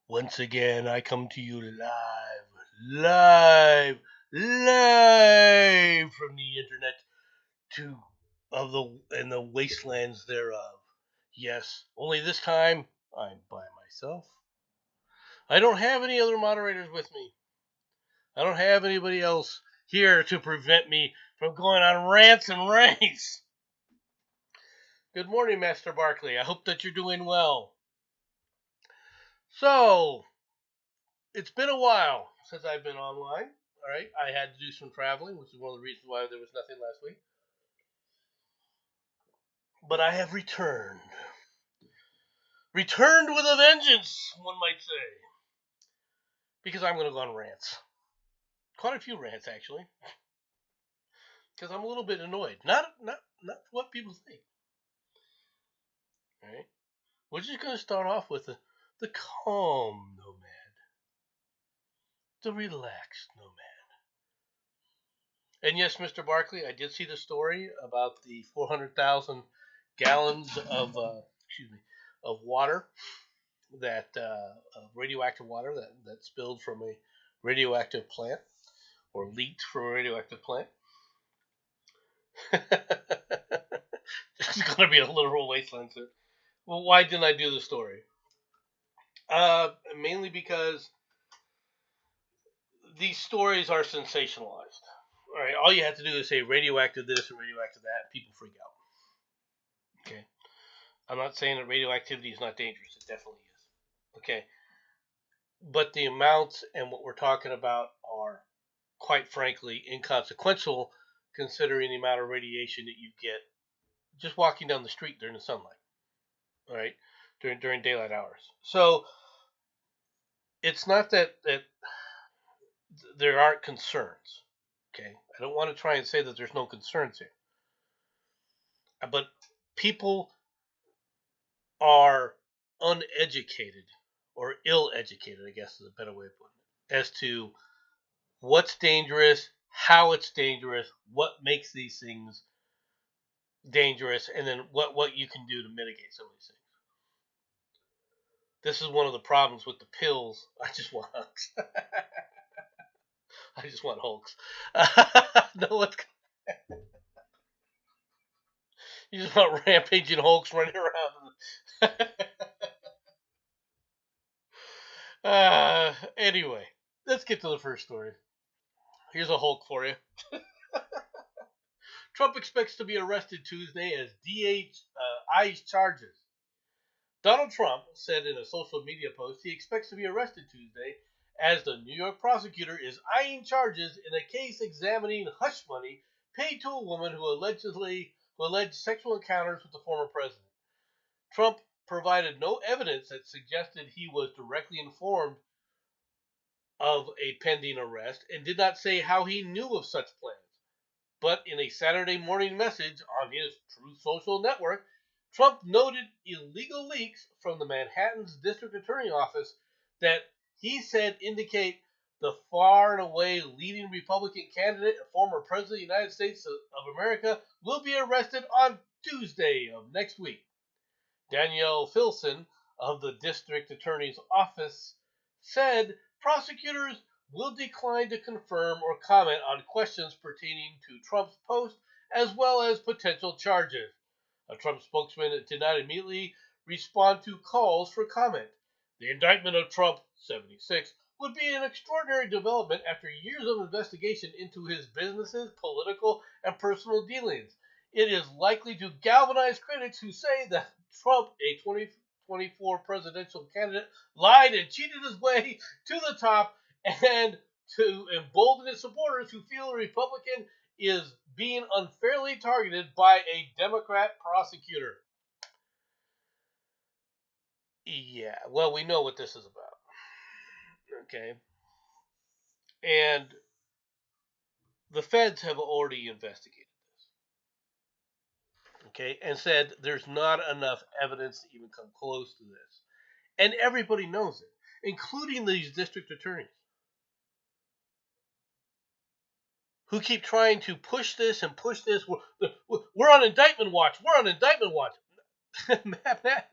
Once again, I come to you live from the internet to of the and the wastelands thereof. Yes, only this time I'm by myself. I don't have any other moderators with me. I don't have anybody else here to prevent me from going on rants and raves. Good morning, Master Barkley. I hope that you're doing well. So, it's been a while since I've been online. All right, I had to do some traveling, which is one of the reasons why there was nothing last week. But I have returned. Returned with a vengeance, one might say. Because I'm going to go on rants. Quite a few rants, actually. Because I'm a little bit annoyed. Not what people think. All right? We're just going to start off with the calm nomad. The relaxed nomad. And yes, Mr. Barkley, I did see the story about the 400,000 gallons of water that radioactive water that spilled from a radioactive plant or leaked from a radioactive plant. It's going to be a literal wasteland, sir. Well, why didn't I do the story? Mainly because these stories are sensationalized. All right, all you have to do is say radioactive this and radioactive that, and people freak out. Okay, I'm not saying that radioactivity is not dangerous. It definitely is. Okay, but the amounts and what we're talking about are, quite frankly, inconsequential considering the amount of radiation that you get just walking down the street during the sunlight. All right, during daylight hours. So it's not that there aren't concerns. Okay, I don't want to try and say that there's no concerns here, but people are uneducated or ill-educated, I guess is a better way of putting it, as to what's dangerous, how it's dangerous, what makes these things dangerous, and then what you can do to mitigate some of these things. This is one of the problems with the pills. I just want Hulks. I just want Hulks. No, what's you just want rampaging Hulks running around. Anyway, let's get to the first story. Here's a Hulk for you. Trump expects to be arrested Tuesday as DH eyes charges. Donald Trump said in a social media post he expects to be arrested Tuesday as the New York prosecutor is eyeing charges in a case examining hush money paid to a woman who alleged sexual encounters with the former president. Trump provided no evidence that suggested he was directly informed of a pending arrest and did not say how he knew of such plans. But in a Saturday morning message on his Truth Social network, Trump noted illegal leaks from the Manhattan's district attorney office that he said indicate the far and away leading Republican candidate and former president of the United States of America will be arrested on Tuesday of next week. Danielle Filson of the district attorney's office said prosecutors will decline to confirm or comment on questions pertaining to Trump's post as well as potential charges. A Trump spokesman did not immediately respond to calls for comment. The indictment of Trump, 76, would be an extraordinary development after years of investigation into his businesses, political, and personal dealings. It is likely to galvanize critics who say that Trump, a 2024 presidential candidate, lied and cheated his way to the top, and to embolden his supporters who feel a Republican is being unfairly targeted by a Democrat prosecutor. Yeah, well, we know what this is about. Okay. And the feds have already investigated this. Okay, and said there's not enough evidence to even come close to this. And everybody knows it, including these district attorneys, who keep trying to push this and push this. We're on indictment watch. We're on indictment watch.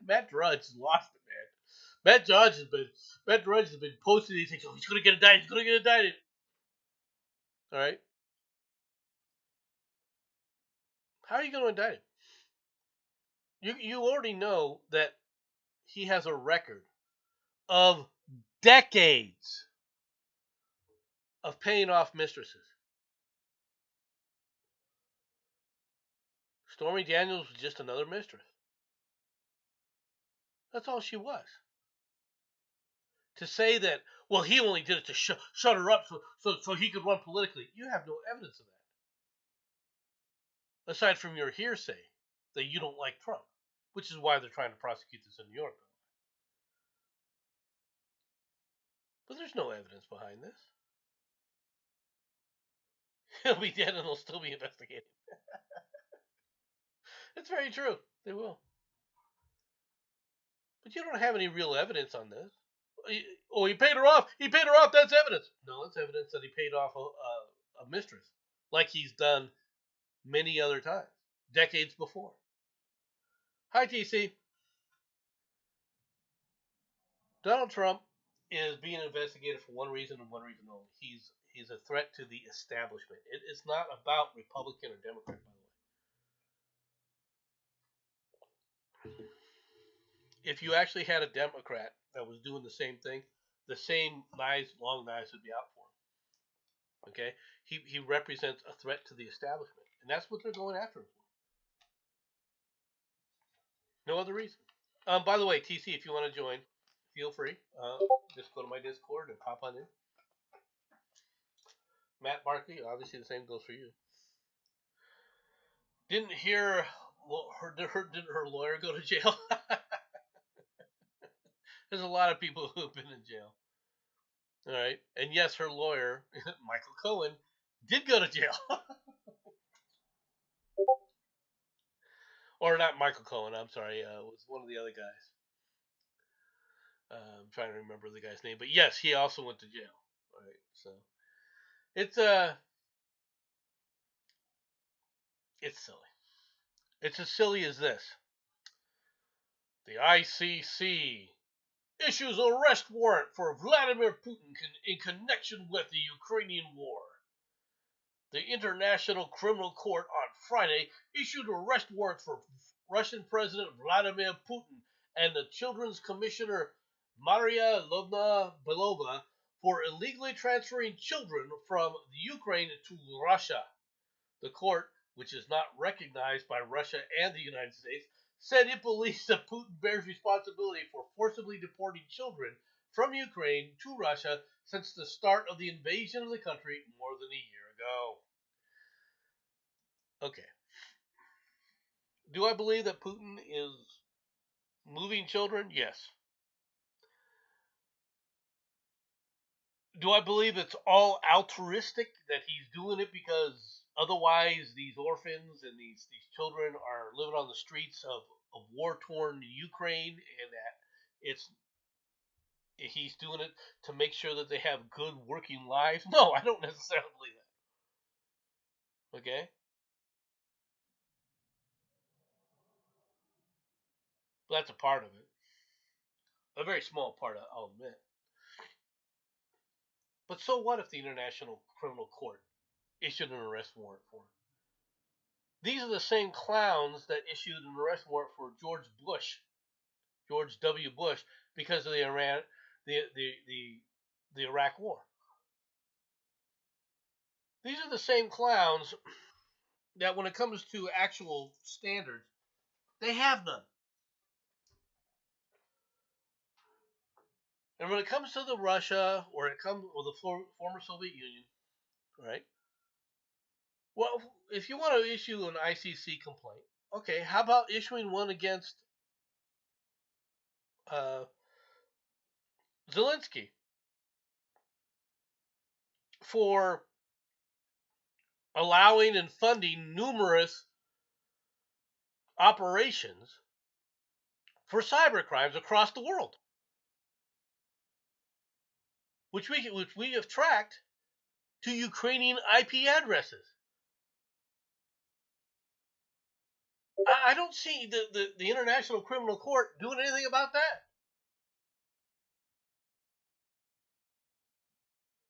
Matt Drudge lost it, man. Matt Drudge has been posting these things. Oh, he's gonna get indicted. He's gonna get indicted. All right. How are you gonna indict him? You already know that he has a record of decades of paying off mistresses. Stormy Daniels was just another mistress. That's all she was. To say that, well, he only did it to shut her up so he could run politically, you have no evidence of that. Aside from your hearsay that you don't like Trump, which is why they're trying to prosecute this in New York. But there's no evidence behind this. He'll be dead and they'll still be investigating. It's very true. They will. But you don't have any real evidence on this. Oh, he paid her off. He paid her off. That's evidence. No, it's evidence that he paid off a mistress, like he's done many other times, decades before. Hi, TC. Donald Trump is being investigated for one reason and one reason only. He's a threat to the establishment. It's not about Republican or Democrat, by the way. If you actually had a Democrat that was doing the same thing, the same long knives would be out for him. Okay? He represents a threat to the establishment. And that's what they're going after him for. No other reason. By the way, TC, if you want to join, feel free. Just go to my Discord and pop on in. Matt Barkley, obviously the same goes for you. Didn't hear did her lawyer go to jail? There's a lot of people who have been in jail. All right. And yes, her lawyer, Michael Cohen, did go to jail. Or not Michael Cohen, I'm sorry. It was one of the other guys. I'm trying to remember the guy's name. But yes, he also went to jail. All right. So it's silly. It's as silly as this. The ICC issues arrest warrant for Vladimir Putin in connection with the Ukrainian war. The International Criminal Court on Friday issued arrest warrants for Russian President Vladimir Putin and the Children's Commissioner Maria Lvovna-Belova for illegally transferring children from the Ukraine to Russia. The court, which is not recognized by Russia and the United States, said it believes that Putin bears responsibility for forcibly deporting children from Ukraine to Russia since the start of the invasion of the country more than a year ago. Okay. Do I believe that Putin is moving children? Yes. Do I believe it's all altruistic, that he's doing it because otherwise these orphans and these children are living on the streets of war-torn Ukraine, and that he's doing it to make sure that they have good working lives? No, I don't necessarily believe that. Okay? But that's a part of it. A very small part, I'll admit. But so what if the International Criminal Court issued an arrest warrant for him? These are the same clowns that issued an arrest warrant for George W. Bush, because of the Iraq War. These are the same clowns that, when it comes to actual standards, they have none. And when it comes to the Russia, or the former Soviet Union, right? Well, if you want to issue an ICC complaint, okay, how about issuing one against Zelensky for allowing and funding numerous operations for cyber crimes across the world, which we have tracked to Ukrainian IP addresses. I don't see the International Criminal Court doing anything about that.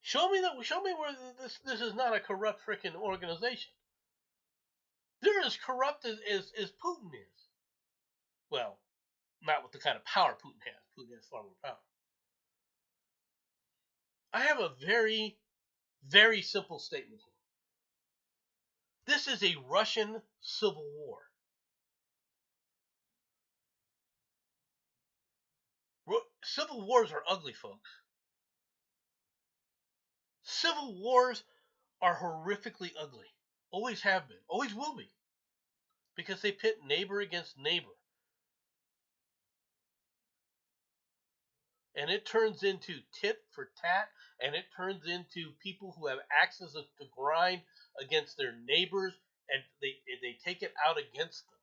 Show me that. Show me where this is not a corrupt freaking organization. They're as corrupt as Putin is. Well, not with the kind of power Putin has. Putin has far more power. I have a very, very simple statement here. This is a Russian civil war. Civil wars are ugly, folks. Civil wars are horrifically ugly. Always have been. Always will be. Because they pit neighbor against neighbor. And it turns into tit for tat, and it turns into people who have axes to grind against their neighbors, and they take it out against them.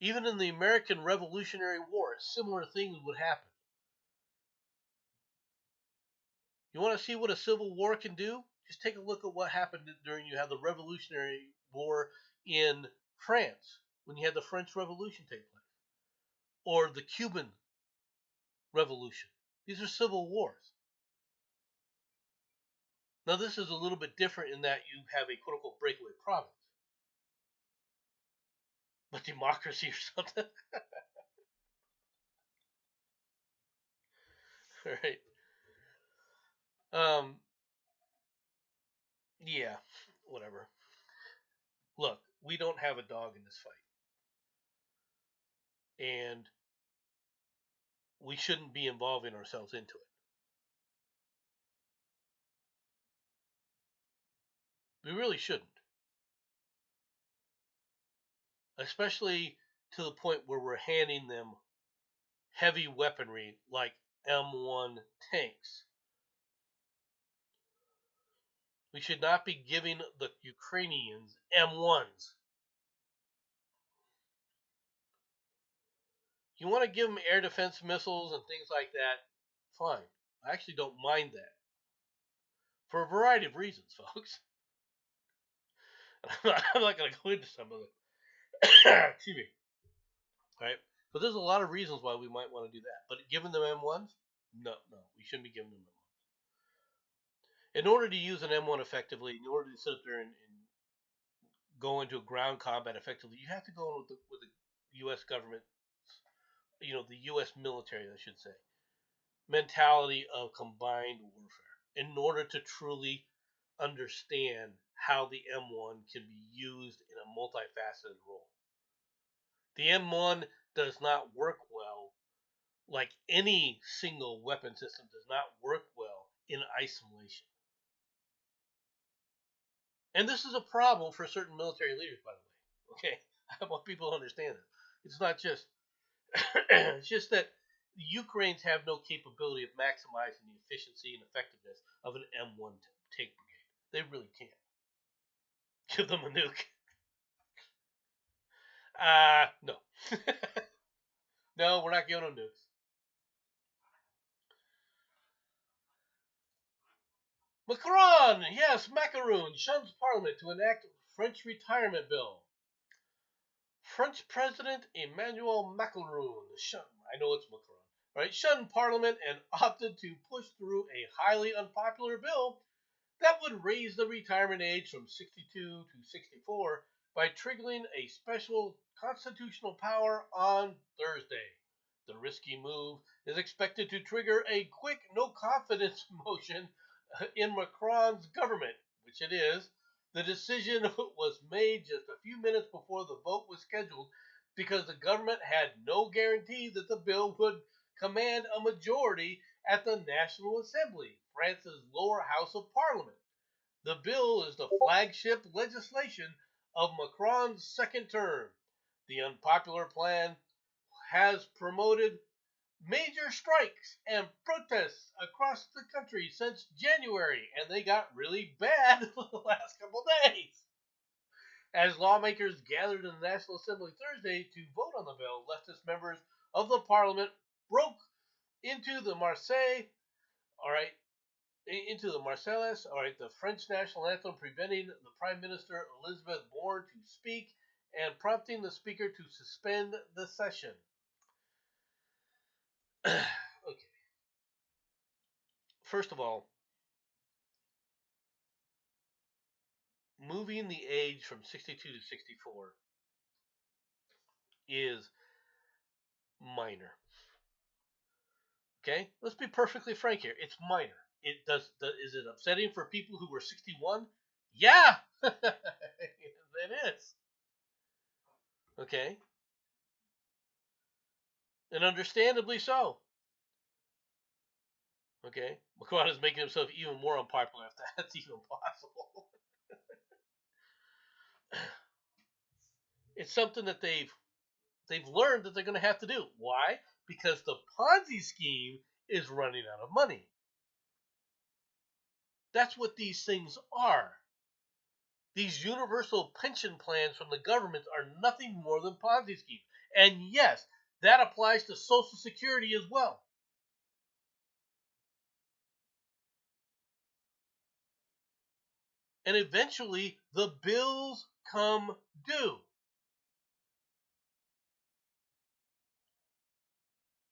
Even in the American Revolutionary War, similar things would happen. You want to see what a civil war can do? Just take a look at what happened during you had the Revolutionary War in France, when you had the French Revolution take place, or the Cuban Revolution. These are civil wars. Now, this is a little bit different in that you have a quote unquote breakaway province. But democracy or something? Right. Um, yeah, whatever. Look, we don't have a dog in this fight. And we shouldn't be involving ourselves into it. We really shouldn't. Especially to the point where we're handing them heavy weaponry like M1 tanks. We should not be giving the Ukrainians M1s. You want to give them air defense missiles and things like that? Fine. I actually don't mind that. For a variety of reasons, folks. I'm not going to go into some of them. Excuse me. Right? But there's a lot of reasons why we might want to do that. But giving them M1s? No, we shouldn't be giving them M1s. In order to use an M1 effectively, in order to sit there and go into a ground combat effectively, you have to go in with the U.S. government, the U.S. military, I should say, mentality of combined warfare in order to truly understand how the M1 can be used in a multifaceted role. The M1 does not work well, like any single weapon system does not work well in isolation. And this is a problem for certain military leaders, by the way. Okay, I want people to understand it. It's not just it's just that the Ukrainians have no capability of maximizing the efficiency and effectiveness of an M1 tank brigade. They really can't. Give them a nuke. No. No, we're not giving them nukes. Macron, yes, macaroon, shuns parliament to enact French retirement bill. French President Emmanuel Macron, I know it's Macron, right, shunned Parliament and opted to push through a highly unpopular bill that would raise the retirement age from 62 to 64 by triggering a special constitutional power on Thursday. The risky move is expected to trigger a quick no confidence motion in Macron's government, which it is. The decision was made just a few minutes before the vote was scheduled because the government had no guarantee that the bill would command a majority at the National Assembly, France's lower house of parliament. The bill is the flagship legislation of Macron's second term. The unpopular plan has promoted major strikes and protests across the country since January, and they got really bad the last couple days. As lawmakers gathered in the National Assembly Thursday to vote on the bill, leftist members of the parliament broke into the Marseillaise, the French national anthem, preventing the Prime Minister Elizabeth Borne to speak and prompting the speaker to suspend the session. Okay. First of all, moving the age from 62 to 64 is minor. Okay? Let's be perfectly frank here. It's minor. Is it upsetting for people who were 61? Yeah. It is. Okay? And understandably so. Okay? Macron is making himself even more unpopular if that's even possible. It's something that they've learned that they're going to have to do. Why? Because the Ponzi scheme is running out of money. That's what these things are. These universal pension plans from the government are nothing more than Ponzi schemes. And yes, that applies to Social Security as well. And eventually, the bills come due.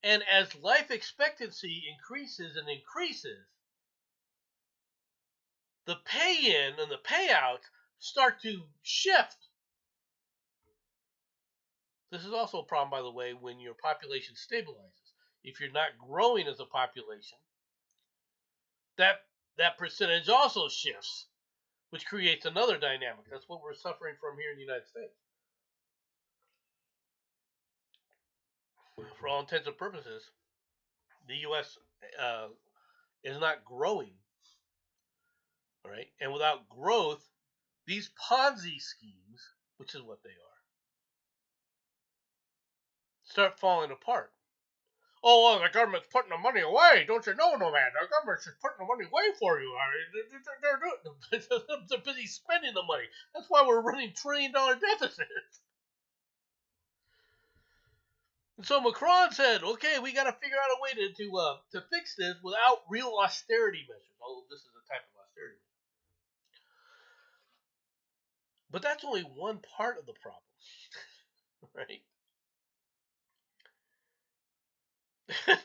And as life expectancy increases and increases, the pay-in and the payouts start to shift. This is also a problem, by the way, when your population stabilizes. If you're not growing as a population, that percentage also shifts, which creates another dynamic. That's what we're suffering from here in the United States. For all intents and purposes, the U.S. is not growing. All right, and without growth, these Ponzi schemes, which is what they are, start falling apart. Oh, well, the government's putting the money away. Don't you know, no man? The government's just putting the money away for you. They're busy spending the money. That's why we're running $1 trillion deficits. And so Macron said, okay, we got to figure out a way to fix this without real austerity measures, although this is a type of austerity. But that's only one part of the problem, right?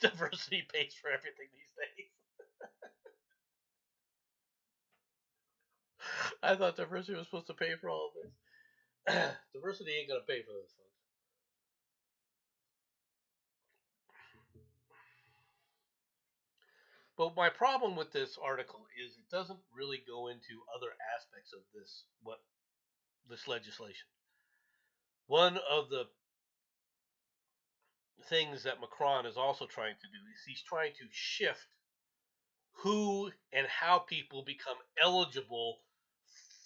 Diversity pays for everything these days. I thought diversity was supposed to pay for all of this. Diversity ain't going to pay for this, folks. But my problem with this article is it doesn't really go into other aspects of this legislation. One of the things that Macron is also trying to do is he's trying to shift who and how people become eligible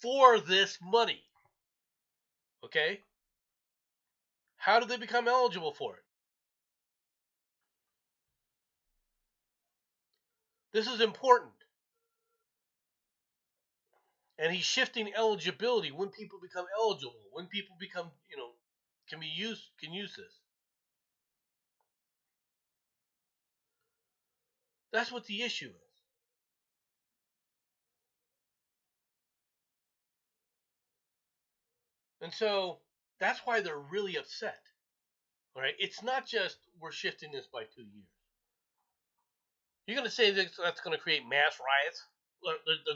for this money. Okay? How do they become eligible for it? This is important. And he's shifting eligibility when people become eligible, when people become, can use this. That's what the issue is. And so that's why they're really upset. All right, it's not just we're shifting this by 2 years. You're going to say that's going to create mass riots?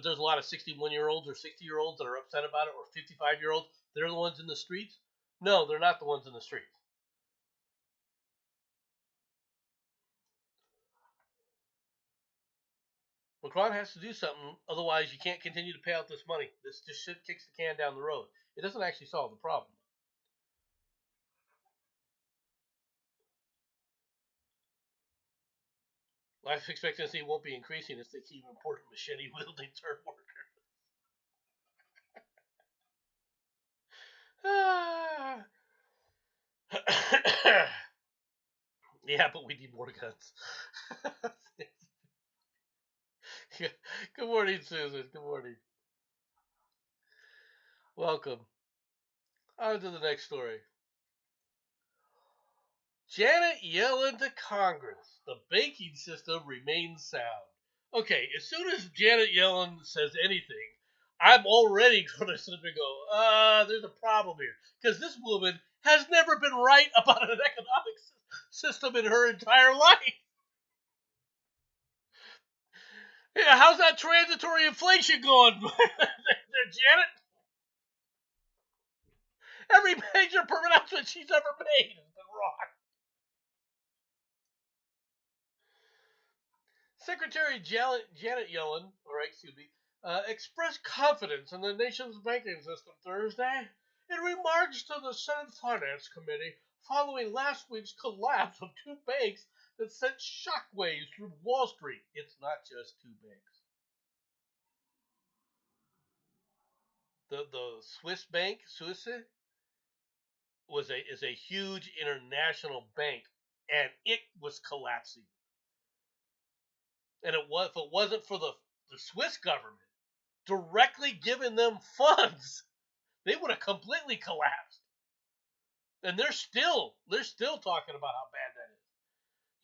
There's a lot of 61-year-olds or 60-year-olds that are upset about it, or 55-year-olds. They're the ones in the streets? No, they're not the ones in the streets. Macron has to do something, otherwise you can't continue to pay out this money. This just shit kicks the can down the road. It doesn't actually solve the problem. Life expectancy won't be increasing if they keep importing machete-wielding third workers. Yeah, but we need more guns. Good morning, Susan. Good morning. Welcome. On to the next story. Janet Yellen to Congress. The banking system remains sound. Okay, as soon as Janet Yellen says anything, I'm already going to sit up and go, there's a problem here. Because this woman has never been right about an economic system in her entire life. Yeah, how's that transitory inflation going, there, Janet? Every major pronouncement she's ever made has been wrong. Secretary Janet Yellen, expressed confidence in the nation's banking system Thursday in remarks to the Senate Finance Committee following last week's collapse of two banks that sent shockwaves through Wall Street. It's not just two banks. The Swiss bank, Swiss, is a huge international bank, and it was collapsing. And if it wasn't for the Swiss government directly giving them funds, they would have completely collapsed. And they're still talking about how bad that is.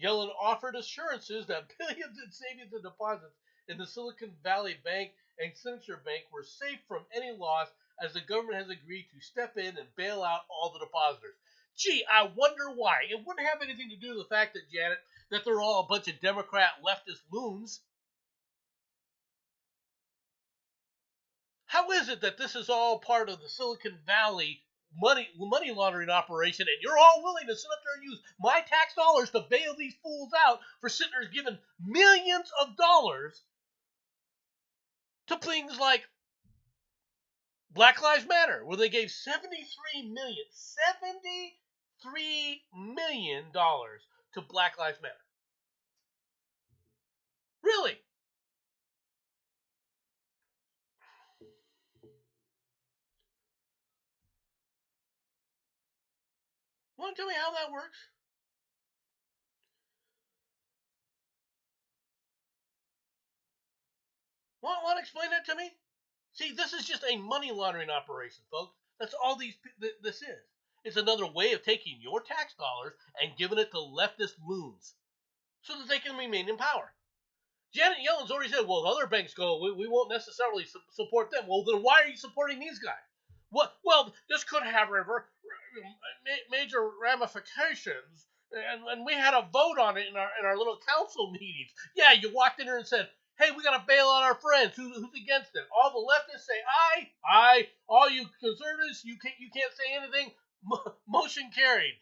Yellen offered assurances that billions in savings and deposits in the Silicon Valley Bank and Signature Bank were safe from any loss, as the government has agreed to step in and bail out all the depositors. Gee, I wonder why. It wouldn't have anything to do with the fact that, Janet, that they're all a bunch of Democrat leftist loons. How is it that this is all part of the Silicon Valley money laundering operation, and you're all willing to sit up there and use my tax dollars to bail these fools out for sitting there giving millions of dollars to things like Black Lives Matter, where they gave $73 million to Black Lives Matter? Really? Want to tell me how that works? Want to explain that to me? See, this is just a money laundering operation, folks. That's all this is. It's another way of taking your tax dollars and giving it to leftist loons so that they can remain in power. Janet Yellen's already said, well, other banks go, we won't necessarily support them. Well, then why are you supporting these guys? What? Well, this could have major ramifications, and we had a vote on it in our little council meetings. Yeah, you walked in there and said, hey, we got to bail out our friends. Who's against it? All the leftists say aye, aye. All you conservatives, you can't say anything. Motion carried.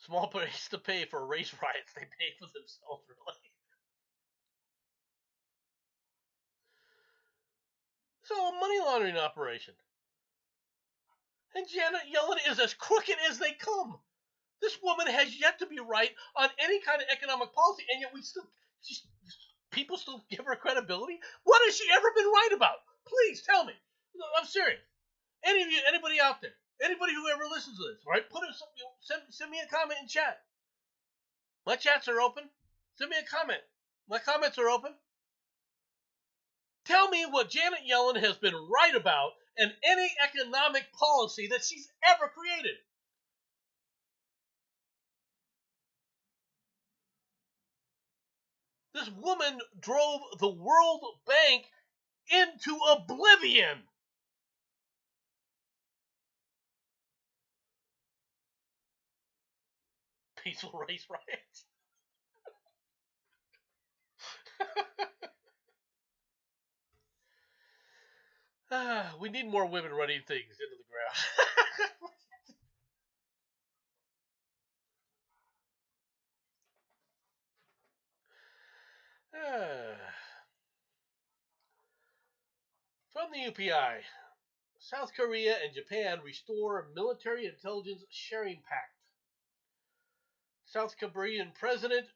Small place to pay for race riots. They pay for themselves, really. So a money laundering operation. And Janet Yellen is as crooked as they come. This woman has yet to be right on any kind of economic policy, and yet people still give her credibility. What has she ever been right about? Please tell me. I'm serious. Anybody out there, anybody who ever listens to this, right? Send me a comment in chat. My chats are open. Send me a comment. My comments are open. Tell me what Janet Yellen has been right about in any economic policy that she's ever created. This woman drove the World Bank into oblivion. Peaceful race riots. We need more women running things into the ground. From the UPI, South Korea and Japan restore military intelligence sharing pact. South Korean President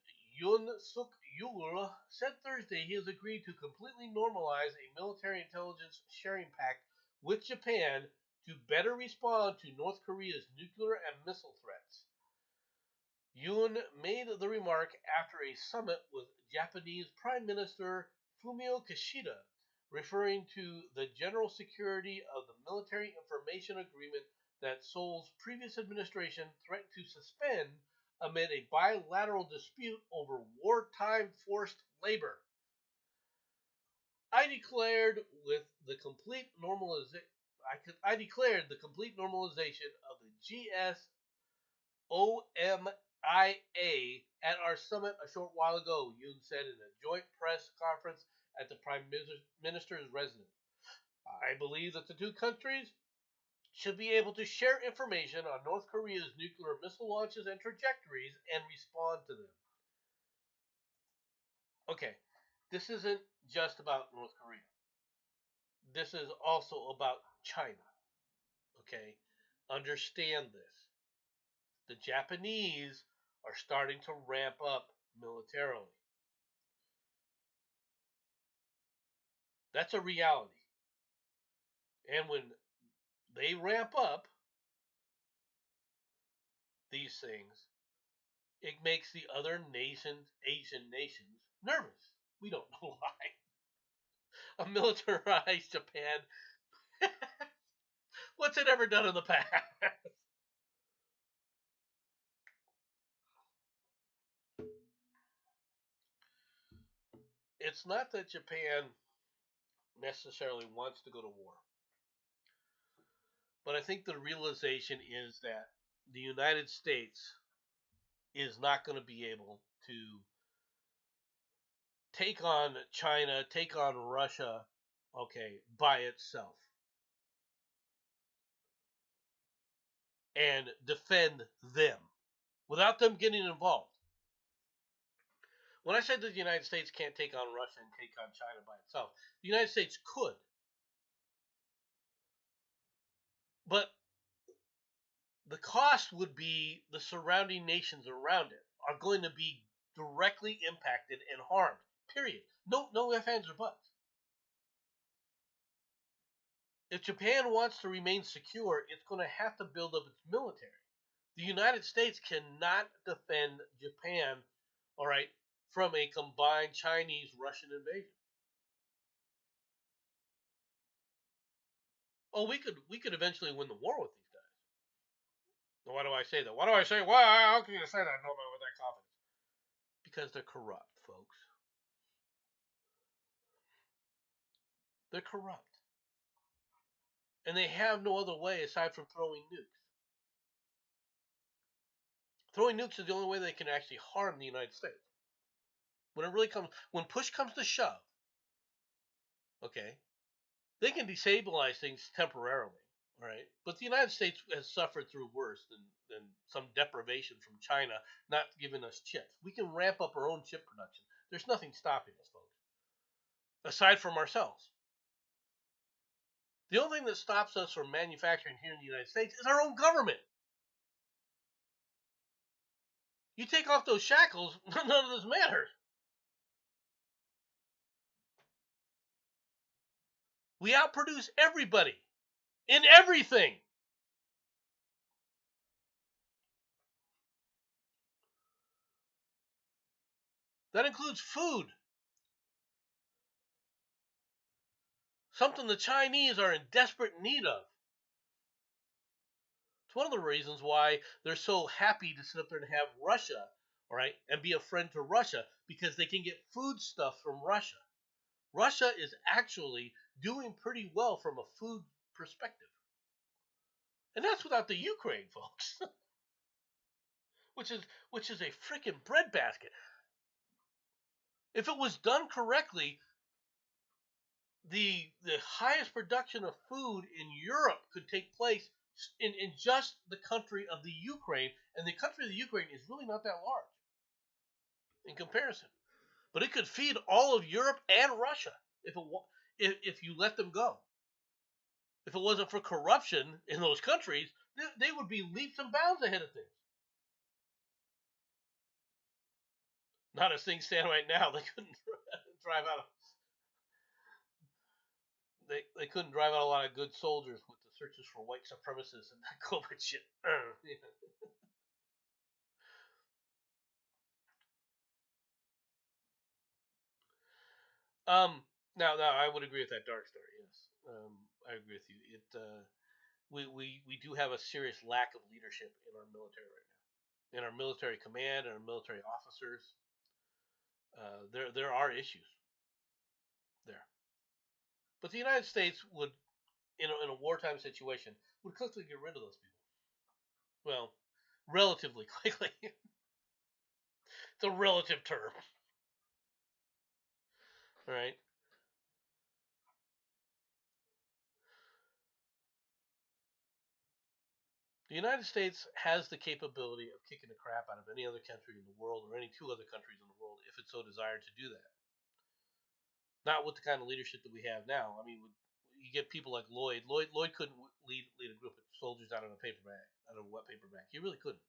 Yoon Suk Yeol said Thursday he has agreed to completely normalize a military intelligence sharing pact with Japan to better respond to North Korea's nuclear and missile threats. Yoon made the remark after a summit with Japanese Prime Minister Fumio Kishida, referring to the general security of the Military Information Agreement that Seoul's previous administration threatened to suspend amid a bilateral dispute over wartime forced labor. I declared with the complete normalization. I declared the complete normalization of the GSOMIA at our summit a short while ago, Yoon said in a joint press conference at the Prime Minister's residence. I believe that the two countries should be able to share information on North Korea's nuclear missile launches and trajectories and respond to them. Okay, this isn't just about North Korea. This is also about China. Okay, understand this. The Japanese are starting to ramp up militarily. That's a reality. And when they ramp up these things, it makes the other nations, Asian nations, nervous. We don't know why. A militarized Japan. What's it ever done in the past? It's not that Japan necessarily wants to go to war, but I think the realization is that the United States is not going to be able to take on China, take on Russia, okay, by itself and defend them without them getting involved. When I said that the United States can't take on Russia and take on China by itself, the United States could. But the cost would be the surrounding nations around it are going to be directly impacted and harmed. Period. No ifs, ands, or buts. If Japan wants to remain secure, it's going to have to build up its military. The United States cannot defend Japan, all right, from a combined Chinese-Russian invasion. Oh, we could eventually win the war with these guys. Why do I say that? Why do I say why? How can you say that? No, with that confidence? Because they're corrupt, folks. They're corrupt, and they have no other way aside from throwing nukes. Throwing nukes is the only way they can actually harm the United States. When it really comes, when push comes to shove, okay, they can destabilize things temporarily, right? But the United States has suffered through worse than some deprivation from China not giving us chips. We can ramp up our own chip production. There's nothing stopping us, folks, aside from ourselves. The only thing that stops us from manufacturing here in the United States is our own government. You take off those shackles, none of this matters. We outproduce everybody in everything. That includes food. Something the Chinese are in desperate need of. It's one of the reasons why they're so happy to sit up there and have Russia, all right, and be a friend to Russia, because they can get food stuff from Russia. Russia is actually doing pretty well from a food perspective. And that's without the Ukraine, folks. which is a freaking breadbasket. If it was done correctly, the highest production of food in Europe could take place in just the country of the Ukraine, and the country of the Ukraine is really not that large in comparison. But it could feed all of Europe and Russia if you let them go. If it wasn't for corruption in those countries, they would be leaps and bounds ahead of things. Not as things stand right now, they couldn't drive out. They couldn't drive out a lot of good soldiers with the searches for white supremacists and that COVID shit. Now I would agree with that dark story. Yes, I agree with you. We do have a serious lack of leadership in our military right now. in our military command and our military officers. There are issues there, but the United States would, in a wartime situation, would quickly get rid of those people. Well, relatively quickly. It's a relative term, right? The United States has the capability of kicking the crap out of any other country in the world or any two other countries in the world if it so desired to do that. Not with the kind of leadership that we have now. I mean, you get people like Lloyd. Lloyd couldn't lead a group of soldiers out of a paper bag, out of a wet paper bag. He really couldn't.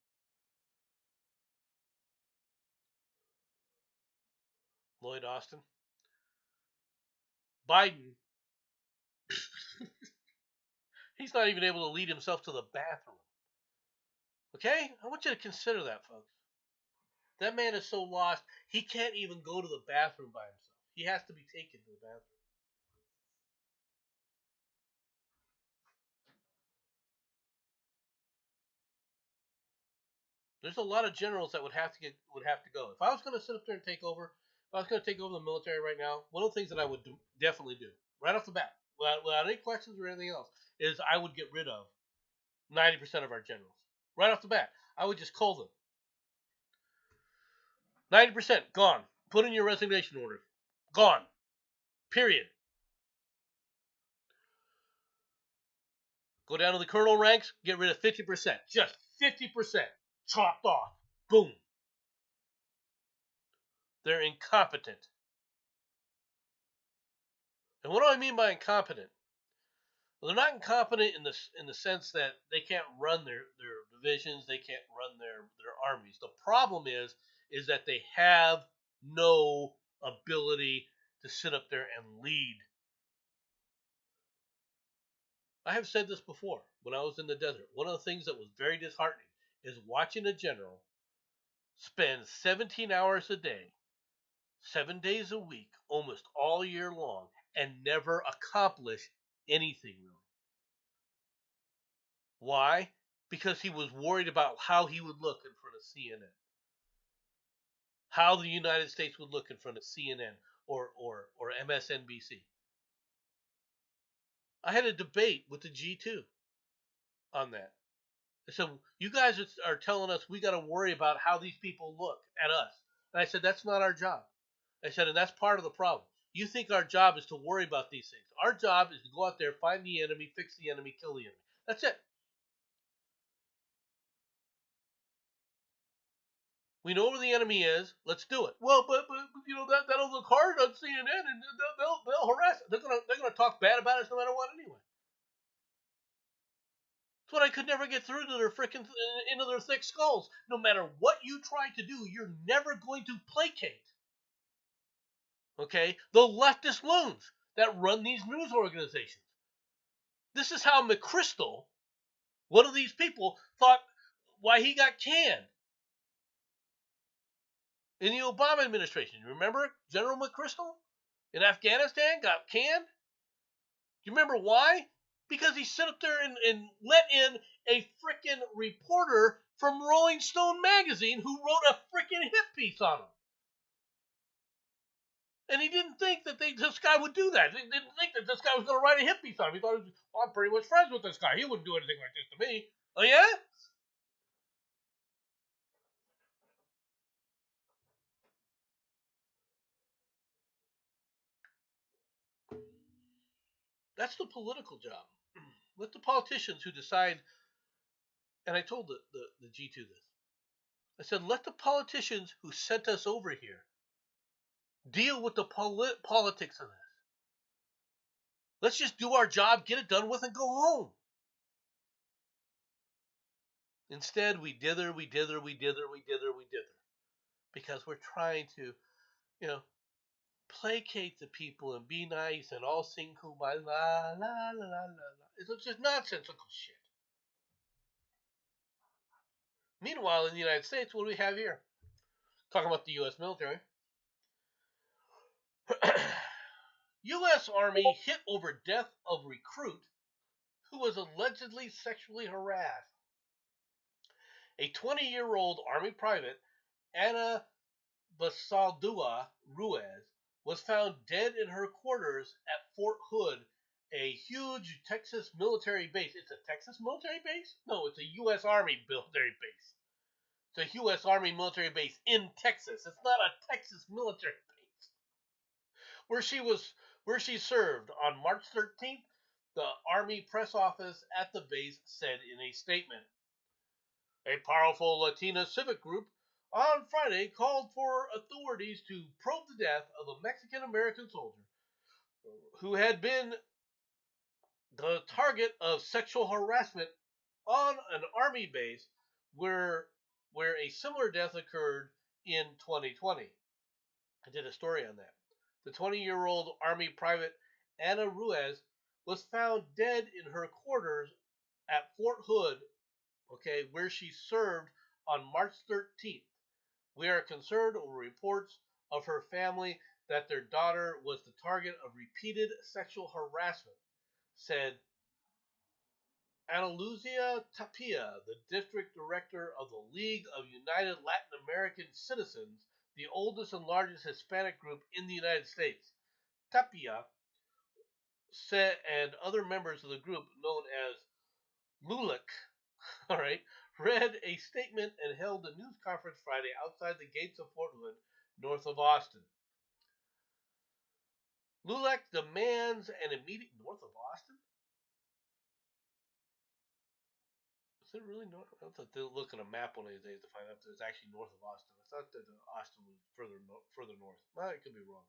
Lloyd Austin. Biden, he's not even able to lead himself to the bathroom. Okay? I want you to consider that, folks. That man is so lost, he can't even go to the bathroom by himself. He has to be taken to the bathroom. There's a lot of generals that would have to go. If I was going to sit up there and take over, if I was going to take over the military right now, one of the things that I would definitely do right off the bat, without any questions or anything else, is I would get rid of 90% of our generals right off the bat. I would just call them 90% gone. Put in your resignation order. Gone. Period. Go down to the colonel ranks. Get rid of 50%. Just 50%. Chopped off. Boom. They're incompetent. And what do I mean by incompetent? Well, they're not incompetent in the sense that they can't run their divisions, they can't run their armies. The problem is that they have no ability to sit up there and lead. I have said this before when I was in the desert. One of the things that was very disheartening is watching a general spend 17 hours a day, 7 days a week, almost all year long, and never accomplish anything really. Why? Because he was worried about how he would look in front of CNN, how the United States would look in front of CNN or MSNBC. I had a debate with the G2 on that. I said, you guys are telling us we got to worry about how these people look at us. And I said, that's not our job. I said, and that's part of the problem. You think our job is to worry about these things. Our job is to go out there, find the enemy, fix the enemy, kill the enemy. That's it. We know where the enemy is. Let's do it. Well, but that'll look hard on CNN, and they'll harass us. They're gonna talk bad about us no matter what anyway. That's what I could never get through to their freaking into their thick skulls. No matter what you try to do, you're never going to placate. Okay, the leftist loons that run these news organizations. This is how McChrystal, one of these people, thought why he got canned in the Obama administration. You remember General McChrystal in Afghanistan got canned? Do you remember why? Because he sat up there and let in a freaking reporter from Rolling Stone magazine who wrote a freaking hit piece on him. And he didn't think that this guy would do that. He didn't think that this guy was going to write a hit piece on him. He thought, well, I'm pretty much friends with this guy. He wouldn't do anything like this to me. Oh, yeah? That's the political job. Let the politicians who decide, and I told the G2 this. I said, let the politicians who sent us over here deal with the politics of this. Let's just do our job, get it done with, and go home. Instead, we dither, because we're trying to, you know, placate the people and be nice and all sing kumbaya, la la la la la. It's just nonsensical shit. Meanwhile, in the United States, what do we have here? Talking about the U.S. military. U.S. Army hit over death of recruit who was allegedly sexually harassed. A 20-year-old Army private, Ana Basaldua Ruiz, was found dead in her quarters at Fort Hood, a huge Texas military base. It's a Texas military base? No, it's a U.S. Army military base. It's a U.S. Army military base in Texas. It's not a Texas military base. Where she served on March 13th, the Army press office at the base said in a statement. A powerful Latina civic group on Friday called for authorities to probe the death of a Mexican American soldier who had been the target of sexual harassment on an army base where a similar death occurred in 2020. I did a story on that. The 20-year-old Army private Ana Ruiz was found dead in her quarters at Fort Hood, where she served on March 13th. We are concerned over reports of her family that their daughter was the target of repeated sexual harassment, said Ana Lucia Tapia, the district director of the League of United Latin American Citizens, the oldest and largest Hispanic group in the United States. Tapia said, and other members of the group, known as LULAC, read a statement and held a news conference Friday outside the gates of Fort Hood, north of Austin. LULAC demands an immediate north of Austin. Is it really north? I have to look at a map one of these days to find out that it's actually north of Austin. I thought that Austin was further north. Well, I could be wrong.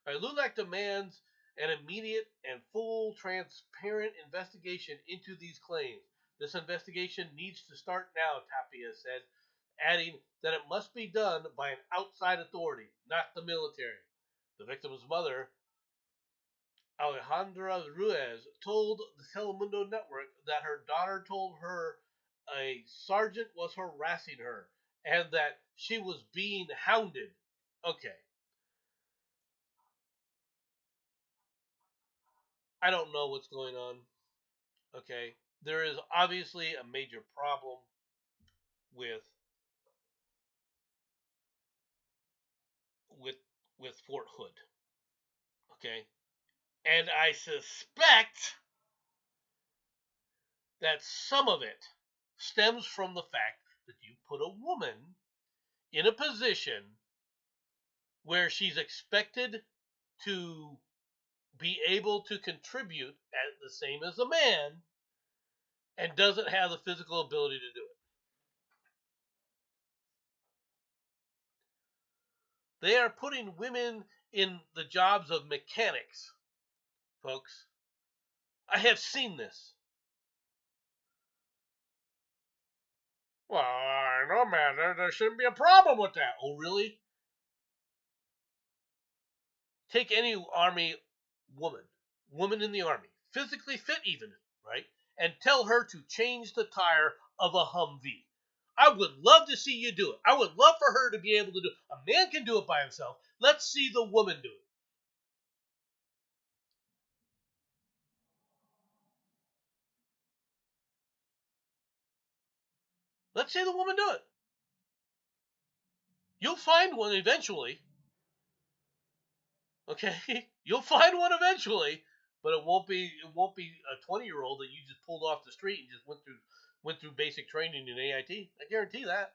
All right, LULAC demands an immediate and full, transparent investigation into these claims. This investigation needs to start now, Tapia said, adding that it must be done by an outside authority, not the military. The victim's mother, Alejandra Ruiz, told the Telemundo network that her daughter told her a sergeant was harassing her and that she was being hounded. Okay. I don't know what's going on. Okay. There is obviously a major problem with with with Fort Hood. Okay. And I suspect that some of it stems from the fact that you put a woman in a position where she's expected to be able to contribute at the same as a man and doesn't have the physical ability to do it. They are putting women in the jobs of mechanics, folks. I have seen this. Well, I know, man. There shouldn't be a problem with that. Oh, really? Take any army woman in the army, physically fit even, right? And tell her to change the tire of a Humvee. I would love to see you do it. I would love for her to be able to do it. A man can do it by himself. Let's see the woman do it. Let's see the woman do it. You'll find one eventually. Okay? You'll find one eventually, but it won't be a 20-year-old that you just pulled off the street and just went through basic training in AIT. I guarantee that.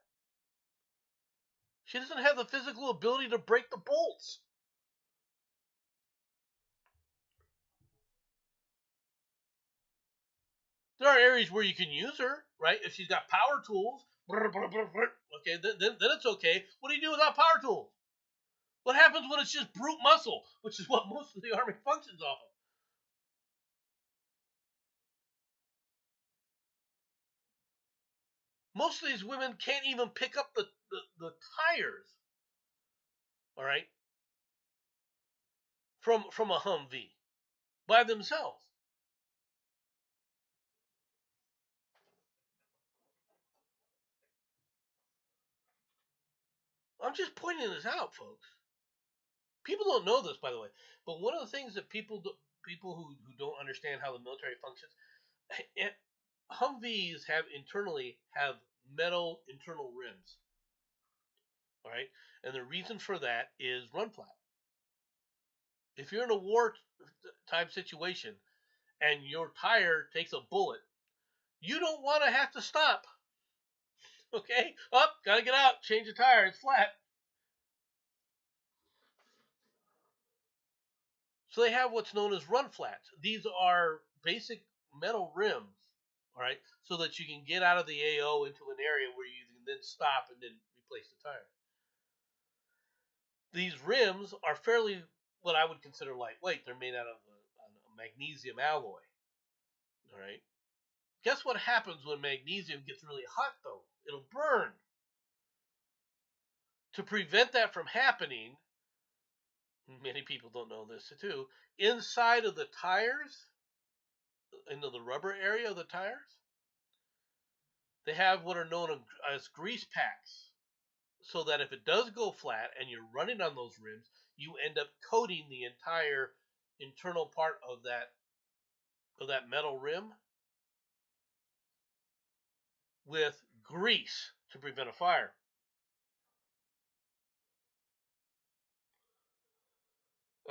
She doesn't have the physical ability to break the bolts. There are areas where you can use her, right? If she's got power tools, okay, then it's okay. What do you do without power tools? What happens when it's just brute muscle, which is what most of the Army functions off of? Most of these women can't even pick up the tires, all right, from a Humvee by themselves. I'm just pointing this out, folks. People don't know this, by the way, but one of the things that people who don't understand how the military functions, Humvees have internally have metal internal rims. All right, and the reason for that is run flat. If you're in a war type situation and your tire takes a bullet, you don't want to have to stop. Okay, up, gotta get out, change the tire, it's flat. So they have what's known as run flats. These are basic metal rims, all right, so that you can get out of the AO into an area where you can then stop and then replace the tire. These rims are fairly what I would consider lightweight. They're made out of a magnesium alloy, all right. Guess what happens when magnesium gets really hot, though? It'll burn. To prevent that from happening, many people don't know this too, inside of the tires, into the rubber area of the tires, they have what are known as grease packs. So that if it does go flat and you're running on those rims, you end up coating the entire internal part of that metal rim with grease to prevent a fire.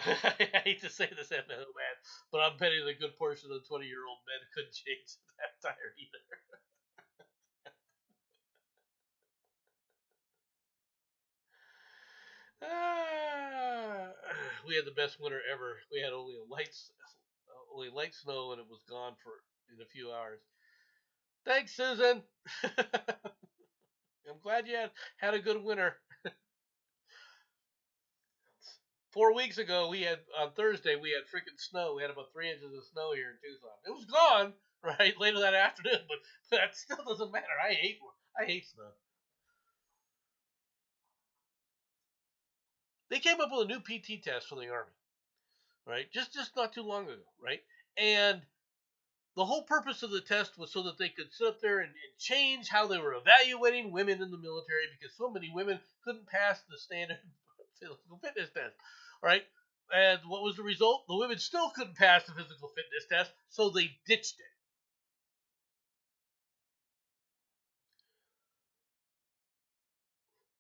I hate to say this, man, but I'm betting a good portion of the 20-year-old men couldn't change that tire either. We had the best winter ever. We had only light snow, and it was gone in a few hours. Thanks, Susan. I'm glad you had a good winter. 4 weeks ago, on Thursday we had freaking snow. We had about 3 inches of snow here in Tucson. It was gone right later that afternoon, but that still doesn't matter. I hate snow. They came up with a new PT test for the Army, right? Just not too long ago, right? And the whole purpose of the test was so that they could sit up there and change how they were evaluating women in the military, because so many women couldn't pass the standard physical fitness test, right? And what was the result? The women still couldn't pass the physical fitness test, so they ditched it.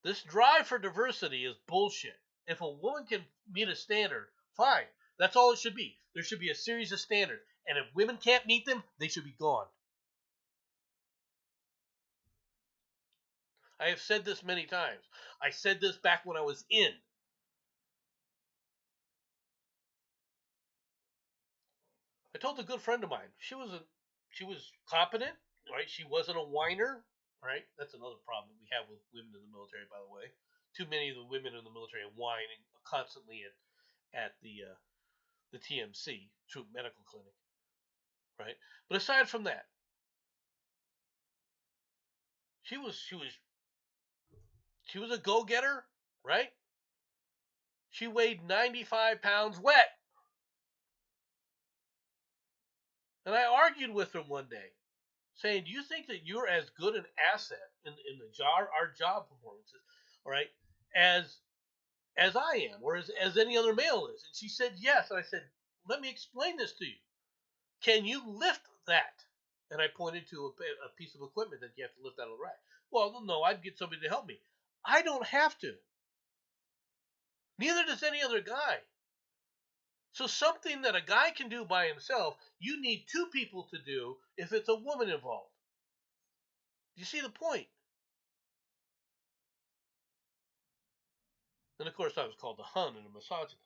This drive for diversity is bullshit. If a woman can meet a standard, fine. That's all it should be. There should be a series of standards. And if women can't meet them, they should be gone. I have said this many times. I said this back when I was in. I told a good friend of mine. She was competent, right? She wasn't a whiner, right? That's another problem that we have with women in the military, by the way. Too many of the women in the military whining constantly at the TMC, Troop Medical Clinic, right? But aside from that, she was a go getter, right? She weighed 95 pounds wet. And I argued with her one day, saying, "Do you think that you're as good an asset in our job performances, all right, as I am, or as any other male is?" And she said yes. And I said, "Let me explain this to you. Can you lift that?" And I pointed to a piece of equipment that you have to lift out of the rack. "Well, no, I'd get somebody to help me." I don't have to. Neither does any other guy. So something that a guy can do by himself, you need two people to do if it's a woman involved. Do you see the point? And of course, I was called a Hun and a misogynist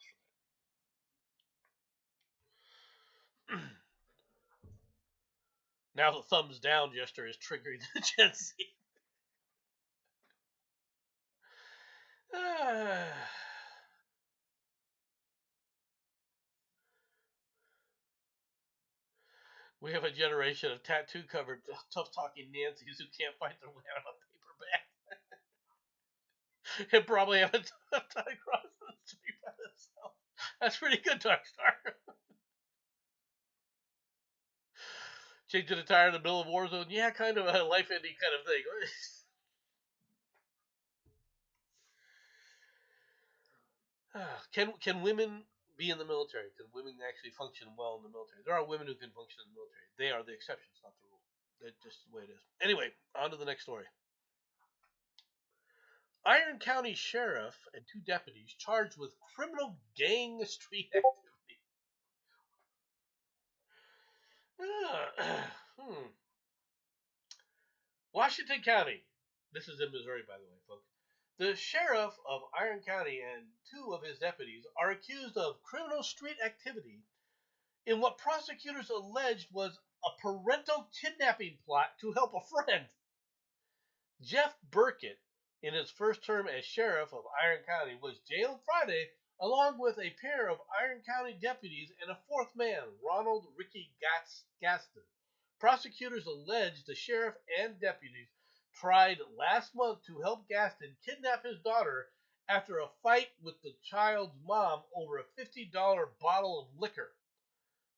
for that. Now the thumbs down gesture is triggering the Gen Z. We have a generation of tattoo-covered, tough-talking Nancys who can't find their way out of a paperback and probably have a tough time crossing the street by themselves. That's pretty good, Darkstar. Changing a tire in the middle of Warzone, yeah, kind of a life-ending kind of thing. Can women be in the military? Can women actually function well in the military? There are women who can function in the military. They are the exceptions, not the rule. That's just the way it is. Anyway, on to the next story. Iron County Sheriff and two deputies charged with criminal gang street activity. Hmm. Washington County. This is in Missouri, by the way, folks. The sheriff of Iron County and two of his deputies are accused of criminal street activity in what prosecutors alleged was a parental kidnapping plot to help a friend. Jeff Burkett, in his first term as sheriff of Iron County, was jailed Friday along with a pair of Iron County deputies and a fourth man, Ronald Ricky Gaston. Prosecutors allege the sheriff and deputies tried last month to help Gaston kidnap his daughter after a fight with the child's mom over a $50 bottle of liquor.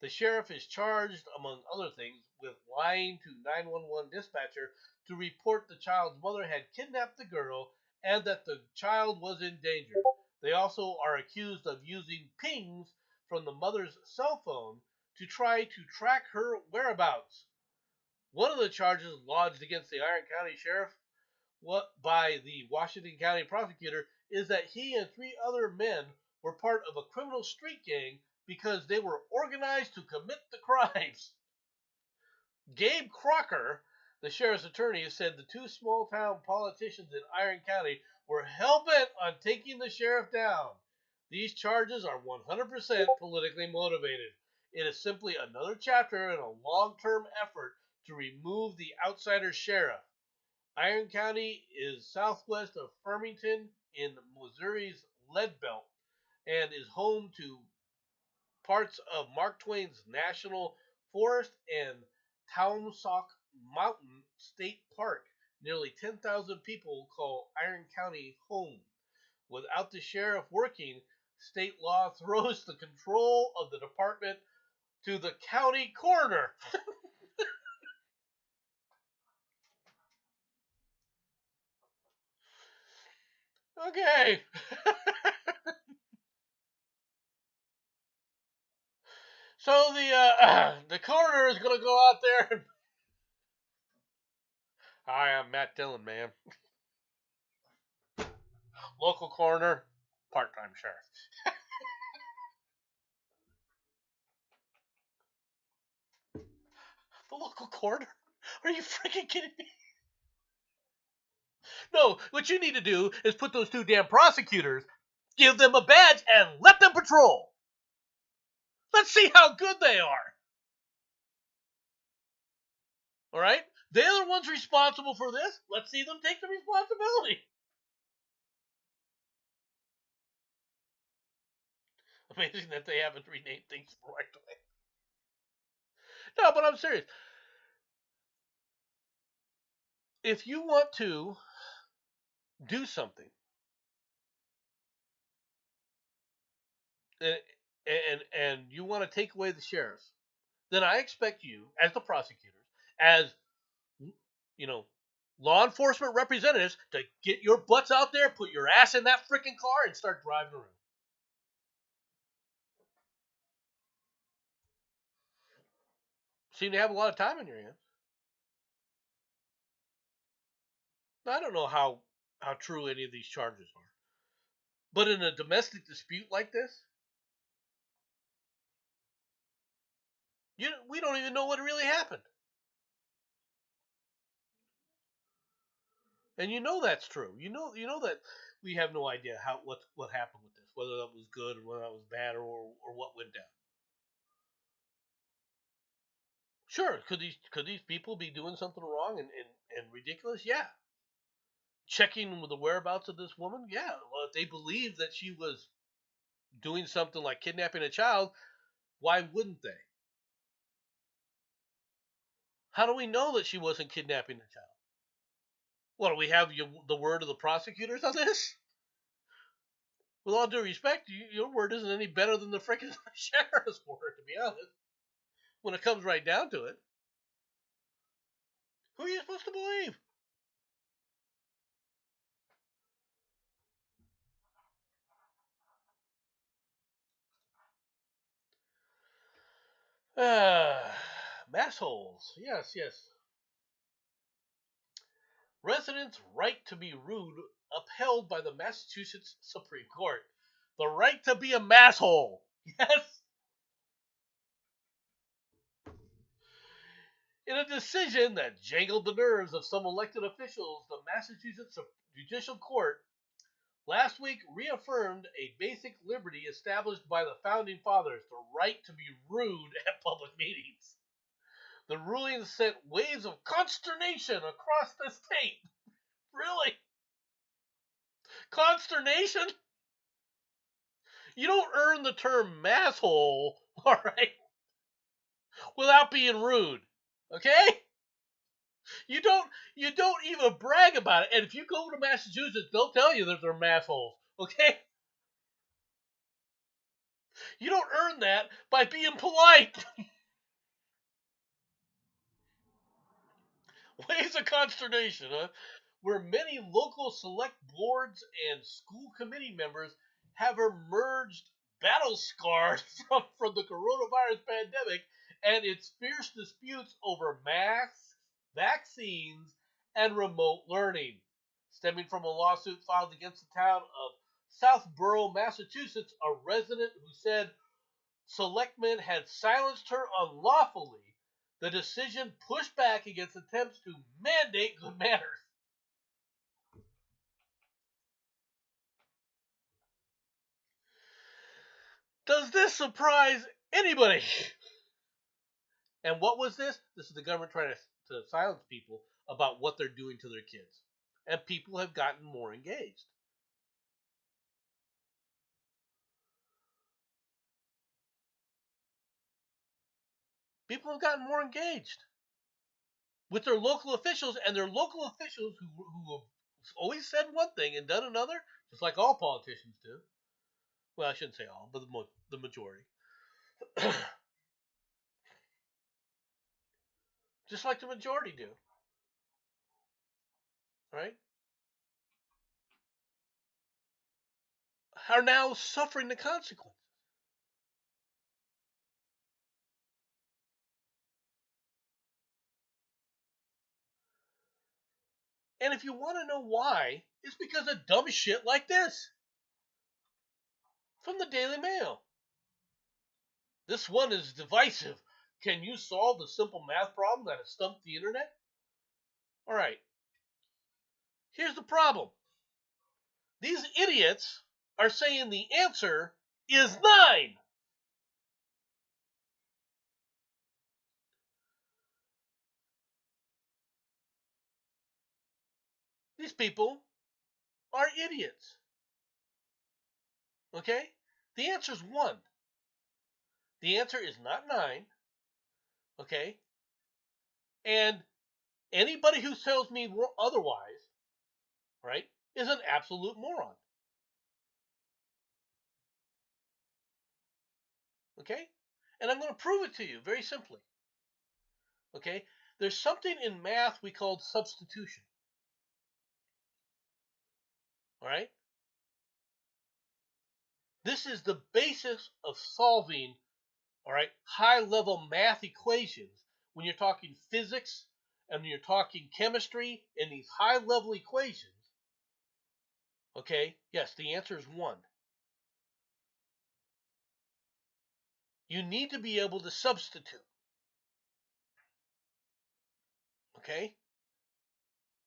The sheriff is charged, among other things, with lying to 911 dispatcher to report the child's mother had kidnapped the girl and that the child was in danger. They also are accused of using pings from the mother's cell phone to try to track her whereabouts. One of the charges lodged against the Iron County Sheriff by the Washington County prosecutor is that he and three other men were part of a criminal street gang because they were organized to commit the crimes. Gabe Crocker, the sheriff's attorney, said the two small town politicians in Iron County were hell bent on taking the sheriff down. These charges are 100% politically motivated. It is simply another chapter in a long term effort to remove the outsider sheriff. Iron County is southwest of Farmington in Missouri's Lead Belt and is home to parts of Mark Twain's National Forest and Tawansok Mountain State Park. Nearly 10,000 people call Iron County home. Without the sheriff working, state law throws the control of the department to the county coroner. Okay. So the coroner is going to go out there and hi, I'm Matt Dillon, man. Local coroner, part-time sheriff. The local coroner? Are you freaking kidding me? No, what you need to do is put those two damn prosecutors, give them a badge, and let them patrol. Let's see how good they are. All right? They're the ones responsible for this. Let's see them take the responsibility. Amazing that they haven't renamed things the right way. No, but I'm serious. If you want to do something, and and you want to take away the sheriffs, then I expect you, as the prosecutors, as you know, law enforcement representatives, to get your butts out there, put your ass in that freaking car, and start driving around. Seem to have a lot of time on your hands. Now, I don't know how true any of these charges are, but in a domestic dispute like this, we don't even know what really happened, and you know that's true. You know that we have no idea what happened with this, whether that was good or whether that was bad or what went down. Sure, could these people be doing something wrong and ridiculous? Yeah. Checking with the whereabouts of this woman? Yeah. Well, if they believe that she was doing something like kidnapping a child, why wouldn't they? How do we know that she wasn't kidnapping the child? Well, do we have the word of the prosecutors on this? With all due respect, your word isn't any better than the freaking sheriff's word, to be honest. When it comes right down to it, who are you supposed to believe? Ah, mass holes. Yes, yes. Residents' right to be rude upheld by the Massachusetts Supreme Court. The right to be a masshole. Yes. In a decision that jangled the nerves of some elected officials, the Massachusetts Judicial Court last week reaffirmed a basic liberty established by the Founding Fathers, the right to be rude at public meetings. The ruling sent waves of consternation across the state. Really? Consternation? You don't earn the term masshole, all right, without being rude. Okay? You don't even brag about it. And if you go to Massachusetts, they'll tell you that they're massholes. Okay? You don't earn that by being polite. Waves of consternation, huh? Where many local select boards and school committee members have emerged battle scarred from the coronavirus pandemic and its fierce disputes over masks, vaccines, and remote learning, stemming from a lawsuit filed against the town of Southborough, Massachusetts. A resident who said selectmen had silenced her unlawfully. The decision pushed back against attempts to mandate good manners. Does this surprise anybody? And what was this? This is the government trying to silence people about what they're doing to their kids. And people have gotten more engaged. People have gotten more engaged with their local officials, and their local officials who have always said one thing and done another, just like all politicians do. Well, I shouldn't say all, but the majority. Just like the majority do, right? Are now suffering the consequence. And if you want to know why, it's because of dumb shit like this. From the Daily Mail. This one is divisive. Can you solve the simple math problem that has stumped the internet? All right. Here's the problem. These idiots are saying the answer is 9. These people are idiots. Okay? The answer is 1. The answer is not 9. Okay? And anybody who tells me otherwise, right, is an absolute moron. Okay? And I'm going to prove it to you very simply. Okay? There's something in math we call substitution. All right? This is the basis of solving, all right, high level math equations. When you're talking physics and when you're talking chemistry and these high level equations, okay, yes, the answer is 1. You need to be able to substitute. Okay?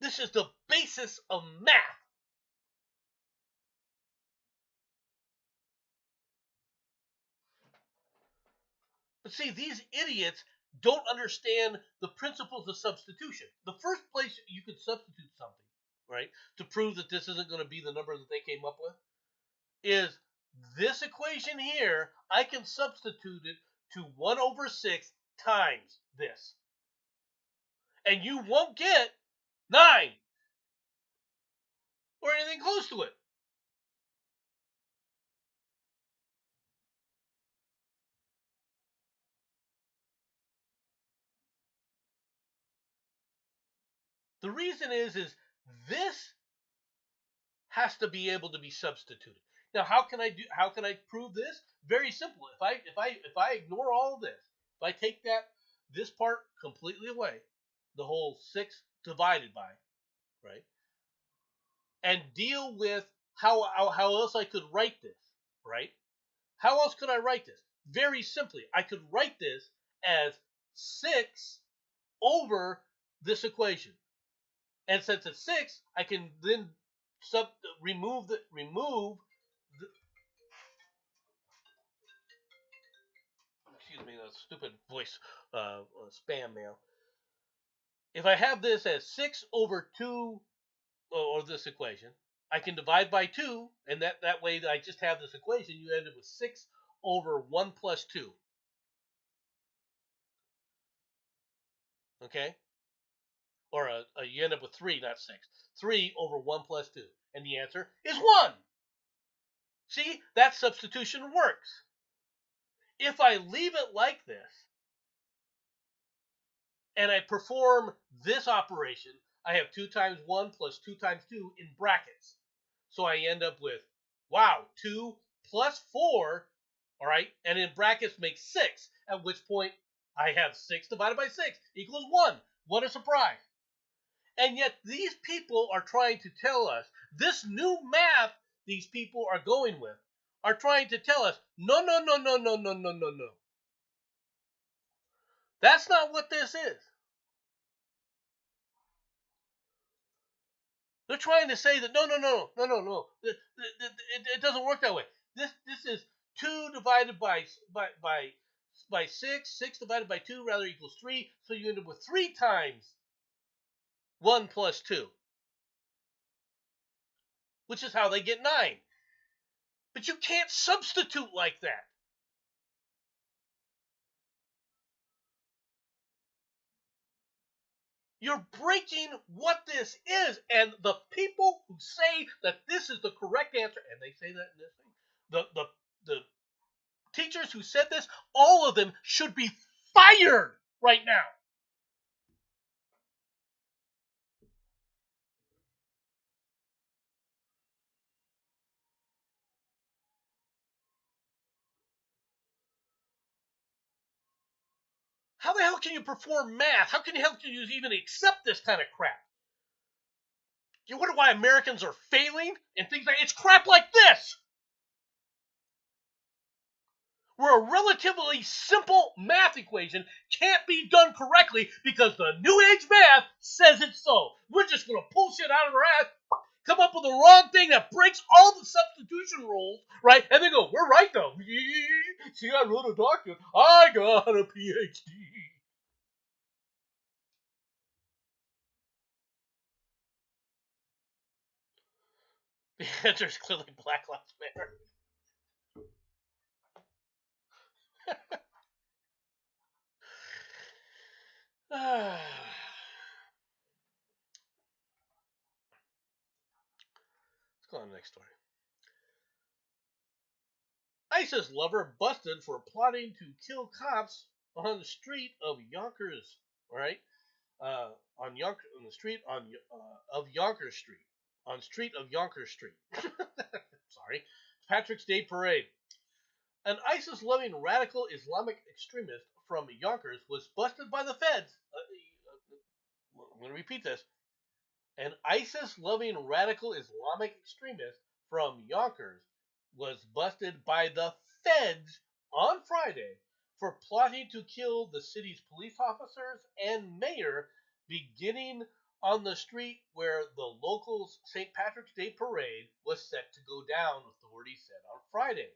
This is the basis of math. But see, these idiots don't understand the principles of substitution. The first place you could substitute something, right, to prove that this isn't going to be the number that they came up with, is this equation here. I can substitute it to 1 over 6 times this. And you won't get 9 or anything close to it. The reason is this has to be able to be substituted. Now, how can I prove this? Very simple. If I ignore all of this, if I take this part completely away, the whole 6 divided by, right? And deal with how else I could write this, right? How else could I write this? Very simply, I could write this as 6 over this equation. And since it's 6, I can then remove the excuse me, that stupid voice spam mail. If I have this as 6 over 2, or this equation, I can divide by 2, and that way I just have this equation. You end up with 6 over 1 plus 2. Okay? Or you end up with 3, not 6. 3 over 1 plus 2. And the answer is 1. See? That substitution works. If I leave it like this, and I perform this operation, I have 2 times 1 plus 2 times 2 in brackets. So I end up with, wow, 2 plus 4, all right, and in brackets makes 6, at which point I have 6 divided by 6 equals 1. What a surprise. And yet these people are trying to tell us, this new math these people are going with, are trying to tell us, no, no, no, no, no, no, no, no, no. That's not what this is. They're trying to say that no. It doesn't work that way. This is 2 divided by 6. 6 divided by 2 rather equals 3. So you end up with 3 times 1 plus 2, which is how they get 9. But you can't substitute like that. You're breaking what this is, and the people who say that this is the correct answer, and they say that in this thing, the teachers who said this, all of them should be fired right now. How the hell can you perform math? How can you even accept this kind of crap? You wonder why Americans are failing and things like it's crap like this. Where a relatively simple math equation can't be done correctly because the new age math says it's so. We're just going to pull shit out of our ass, come up with the wrong thing that breaks all the substitution rules, right? And then go, we're right though. See, I wrote a document. I got a PhD. The answer is clearly Black Lives Matter. Let's go on to the next story. ISIS lover busted for plotting to kill cops on the street of Yonkers. All right, on the street of Yonkers Street, on street of Yonkers Street. Sorry, Patrick's Day Parade. An ISIS-loving radical Islamic extremist from Yonkers was busted by the feds. I'm going to repeat this. An ISIS-loving radical Islamic extremist from Yonkers was busted by the feds on Friday for plotting to kill the city's police officers and mayor, beginning on the street where the local St. Patrick's Day parade was set to go down, authorities said on Friday.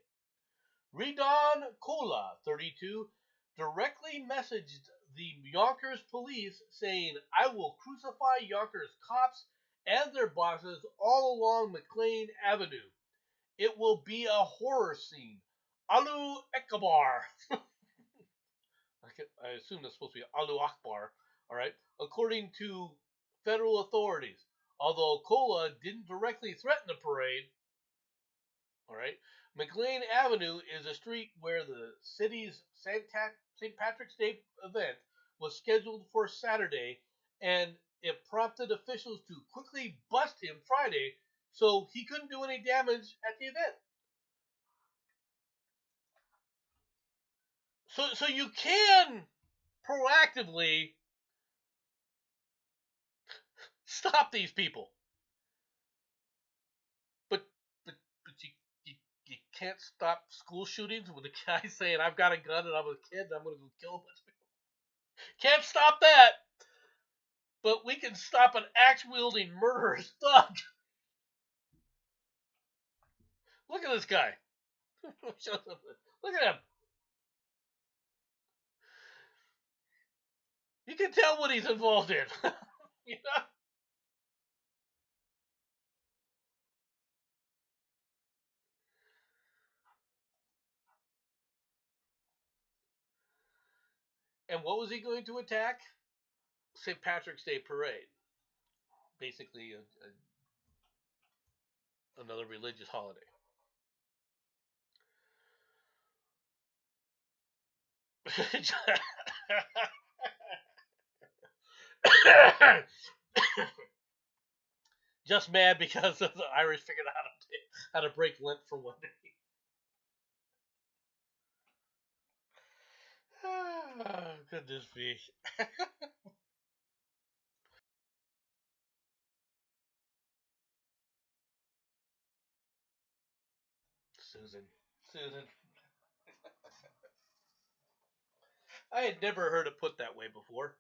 Redon Kola, 32, directly messaged the Yonkers police saying, I will crucify Yonkers cops and their bosses all along McLean Avenue. It will be a horror scene. Allahu Akbar. I assume that's supposed to be Allahu Akbar. All right. According to federal authorities, although Kola didn't directly threaten the parade, all right, McLean Avenue is a street where the city's St. Patrick's Day event was scheduled for Saturday, and it prompted officials to quickly bust him Friday so he couldn't do any damage at the event. So you can proactively Stop these people. But but but you can't stop school shootings with a guy saying I've got a gun and I'm a kid and I'm gonna go kill a bunch of people. Can't stop that. But we can stop an axe wielding murderous thug. Look at this guy. Look at him. You can tell what he's involved in. You know? And what was he going to attack? St. Patrick's Day parade. Basically, another religious holiday. Just mad because the Irish figured out how to break Lent for one day. Oh, goodness me. Susan. Susan. I had never heard it put that way before.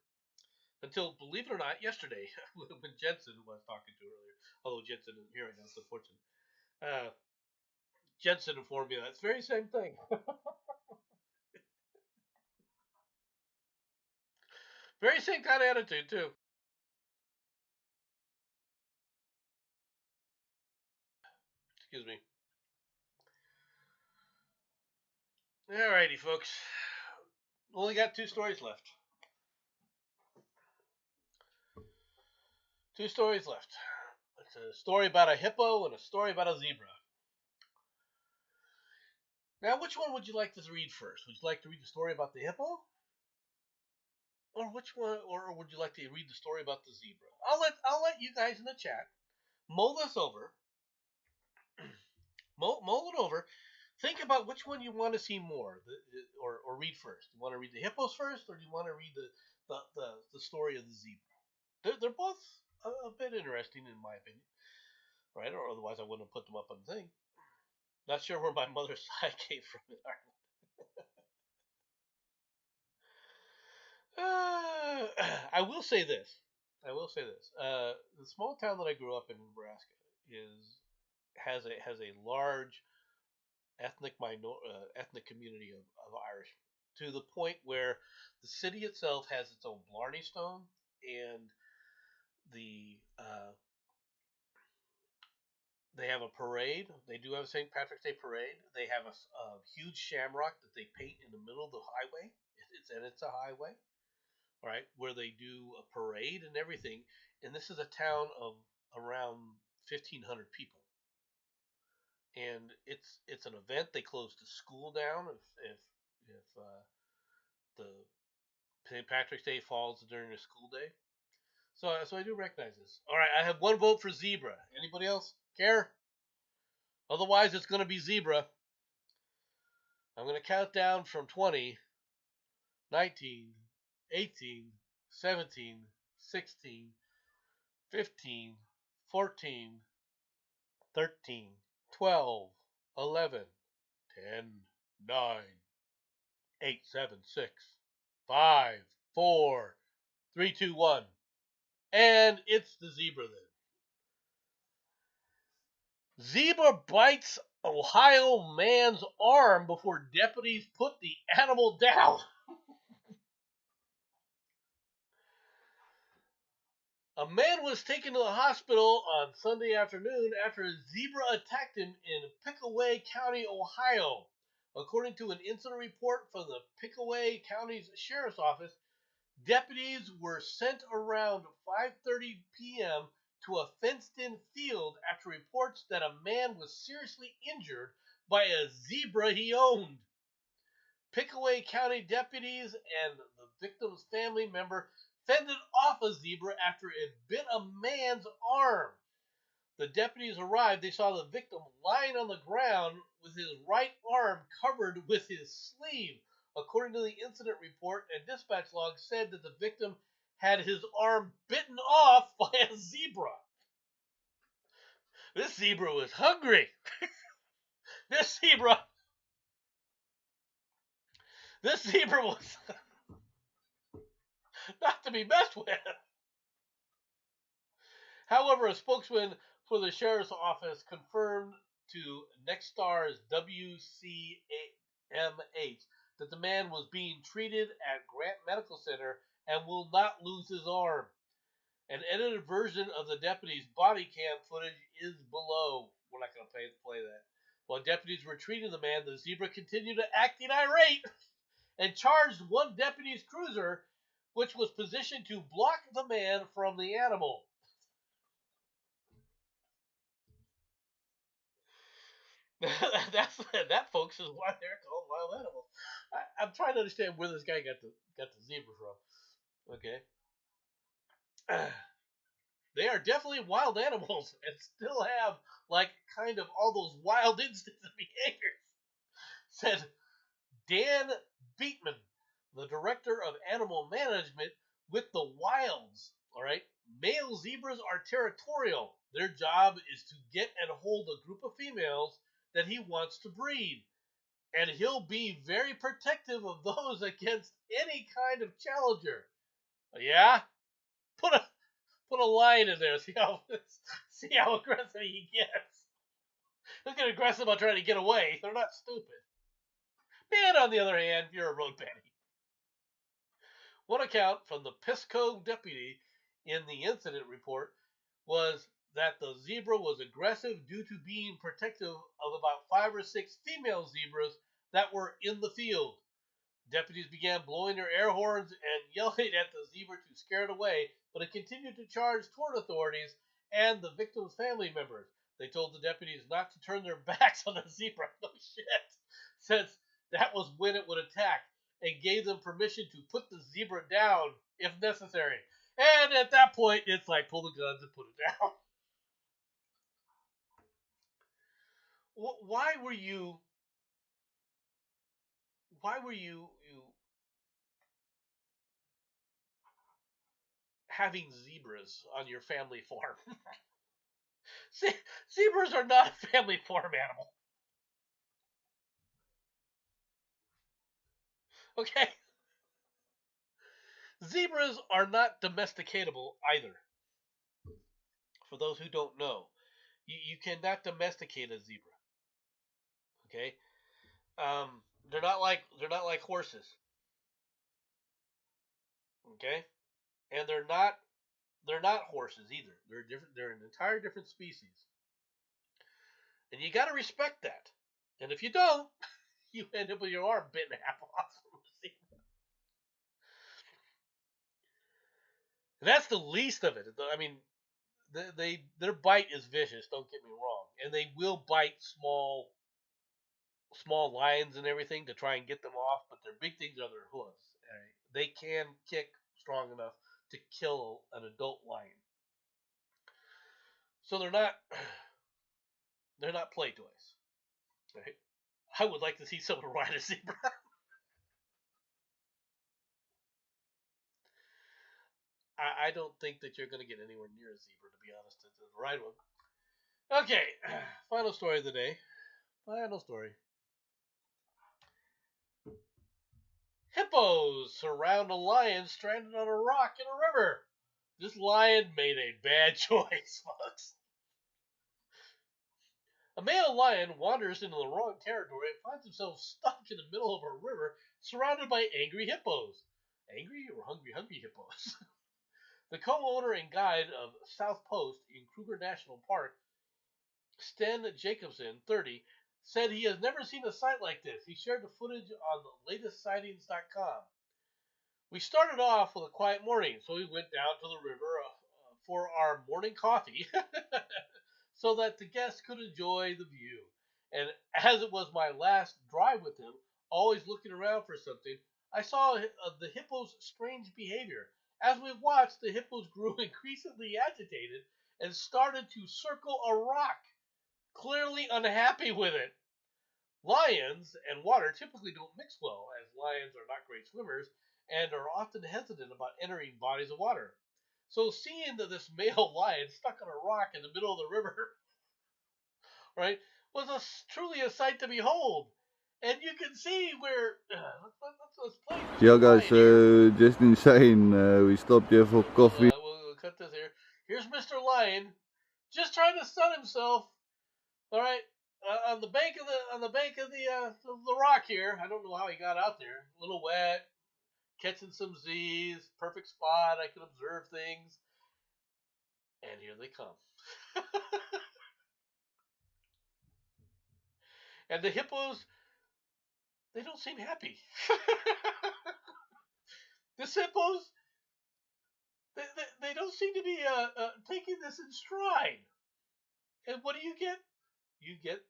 Until, believe it or not, yesterday, when Jensen, who I was talking to earlier, although Jensen isn't here right now, it's unfortunate, uh, Jensen informed me that very same thing. Very same kind of attitude, too. Excuse me. Alrighty, folks. Only got two stories left. Two stories left. It's a story about a hippo and a story about a zebra. Now, which one would you like to read first? Would you like to read the story about the hippo, or which one, or would you like to read the story about the zebra? I'll let you guys in the chat mull this over, mull it over. Think about which one you want to see more, or read first. You want to read the hippos first, or do you want to read the story of the zebra? They're both a bit interesting in my opinion, right? Or otherwise I wouldn't have put them up on the thing. Not sure where my mother's side came from in Ireland. I will say this. I will say this. The small town that I grew up in Nebraska is has a large ethnic community of Irish, to the point where the city itself has its own Blarney Stone, and the they have a parade. They do have a St. Patrick's Day parade. They have a huge shamrock that they paint in the middle of the highway. It's a highway, right, where they do a parade and everything. And this is a town of around 1,500 people, and it's an event. They close the school down if the St. Patrick's Day falls during a school day. So I do recognize this. All right, I have one vote for zebra. Anybody else care? Otherwise, it's going to be zebra. I'm going to count down from 20, 19, 18, 17, 16, 15, 14, 13, 12, 11, 10, 9, 8, 7, 6, 5, 4, 3, 2, 1. And it's the zebra then. Zebra bites Ohio man's arm before deputies put the animal down. A man was taken to the hospital on Sunday afternoon after a zebra attacked him in Pickaway County, Ohio. According to an incident report from the Pickaway County's Sheriff's Office, deputies were sent around 5:30 p.m. to a fenced-in field after reports that a man was seriously injured by a zebra he owned. Pickaway County deputies and the victim's family member fended off a zebra after it bit a man's arm. The deputies arrived. They saw the victim lying on the ground with his right arm covered with his sleeve. According to the incident report, a dispatch log said that the victim had his arm bitten off by a zebra. This zebra was hungry. This zebra, this zebra was not to be messed with. However, a spokesman for the sheriff's office confirmed to Nexstar's WCMH that the man was being treated at Grant Medical Center and will not lose his arm. An edited version of the deputy's body cam footage is below. We're not going to play that. While deputies were treating the man, the zebra continued to acting irate and charged one deputy's cruiser, which was positioned to block the man from the animal. That, folks, is why they're called wild animals. I'm trying to understand where this guy got the zebra from. Okay, they are definitely wild animals and still have like kind of all those wild instincts and behaviors. Said Dan Beatman, the director of animal management with the Wilds. All right, male zebras are territorial. Their job is to get and hold a group of females that he wants to breed, and he'll be very protective of those against any kind of challenger. Yeah, put a line in there. See how aggressive he gets. He'll get aggressive about trying to get away. They're not stupid. And on the other hand, you're a road bandit. One account from the Pisco deputy in the incident report was that the zebra was aggressive due to being protective of about 5 or 6 female zebras that were in the field. Deputies began blowing their air horns and yelling at the zebra to scare it away, but it continued to charge toward authorities and the victim's family members. They told the deputies not to turn their backs on the zebra, no shit, since that was when it would attack, and gave them permission to put the zebra down if necessary. And at that point, it's like pull the guns and put it down. Why were you having zebras on your family farm? Zebras are not a family farm animal. Okay? Zebras are not domesticatable either. For those who don't know, you cannot domesticate a zebra. Okay? They're not like horses. Okay? And they're not horses either. They're different. They're an entire different species, and you got to respect that. And if you don't, you end up with your arm bitten half off. And that's the least of it. I mean, their bite is vicious. Don't get me wrong, and they will bite small lions and everything to try and get them off. But their big things are their hooves. Right? They can kick strong enough to kill an adult lion. So they're not play toys. Right? I would like to see someone ride a zebra. I don't think that you're going to get anywhere near a zebra, to be honest, to ride one. Okay, final story of the day. Final story. Hippos surround a lion stranded on a rock in a river. This lion made a bad choice, folks. A male lion wanders into the wrong territory and finds himself stuck in the middle of a river surrounded by angry hippos. Angry or hungry hippos? The co-owner and guide of South Post in Kruger National Park, Sten Jacobson, 30, said he has never seen a sight like this. He shared the footage on latestsightings.com. We started off with a quiet morning, so we went down to the river for our morning coffee so that the guests could enjoy the view. And as it was my last drive with him, always looking around for something, I saw the hippo's strange behavior. As we watched, the hippos grew increasingly agitated and started to circle a rock, clearly unhappy with it. Lions and water typically don't mix well, as lions are not great swimmers, and are often hesitant about entering bodies of water. So seeing that this male lion stuck on a rock in the middle of the river, right, was truly a sight to behold. And you can see where let's play Mr. Yeah, guys, Lion here. just insane. We stopped here for coffee. We'll cut this here. Here's Mr. Lion, just trying to sun himself. All right, on the bank of the rock here. I don't know how he got out there. A little wet, catching some Z's. Perfect spot. I can observe things. And here they come. And the hippos, they don't seem happy. The hippos, they don't seem to be taking this in stride. And what do you get? You get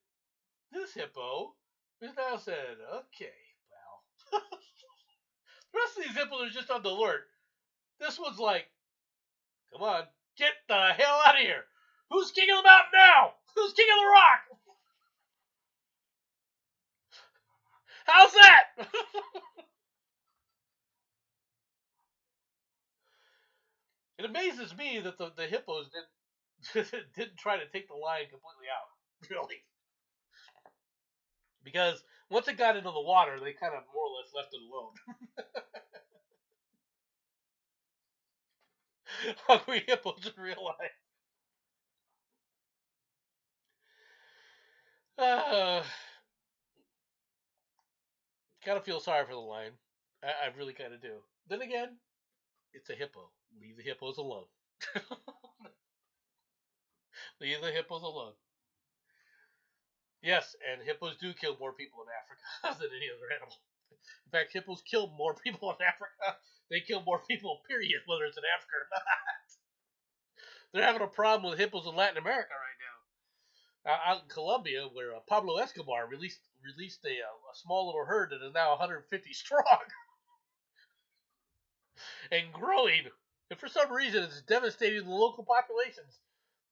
this hippo who's now said, okay, well. The rest of these hippos are just on the alert. This one's like, come on, get the hell out of here. Who's king of the mountain now? Who's king of the rock? How's that? It amazes me that the hippos didn't try to take the lion completely out, really. Because once it got into the water, they kind of more or less left it alone. Hungry hippos in real life. Kind of feel sorry for the lion. I really kind of do. Then again, it's a hippo. Leave the hippos alone. Leave the hippos alone. Yes, and hippos do kill more people in Africa than any other animal. In fact, hippos kill more people in Africa. They kill more people, period, whether it's in Africa or not. They're having a problem with hippos in Latin America right now. Out in Colombia, where Pablo Escobar released a small little herd that is now 150 strong and growing. And for some reason, it's devastating the local populations.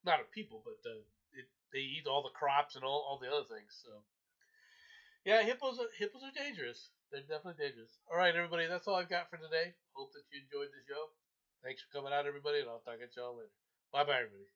Not of people, but they eat all the crops and all the other things. So, yeah, hippos are dangerous. They're definitely dangerous. All right, everybody, that's all I've got for today. Hope that you enjoyed the show. Thanks for coming out, everybody, and I'll talk to y'all later. Bye-bye, everybody.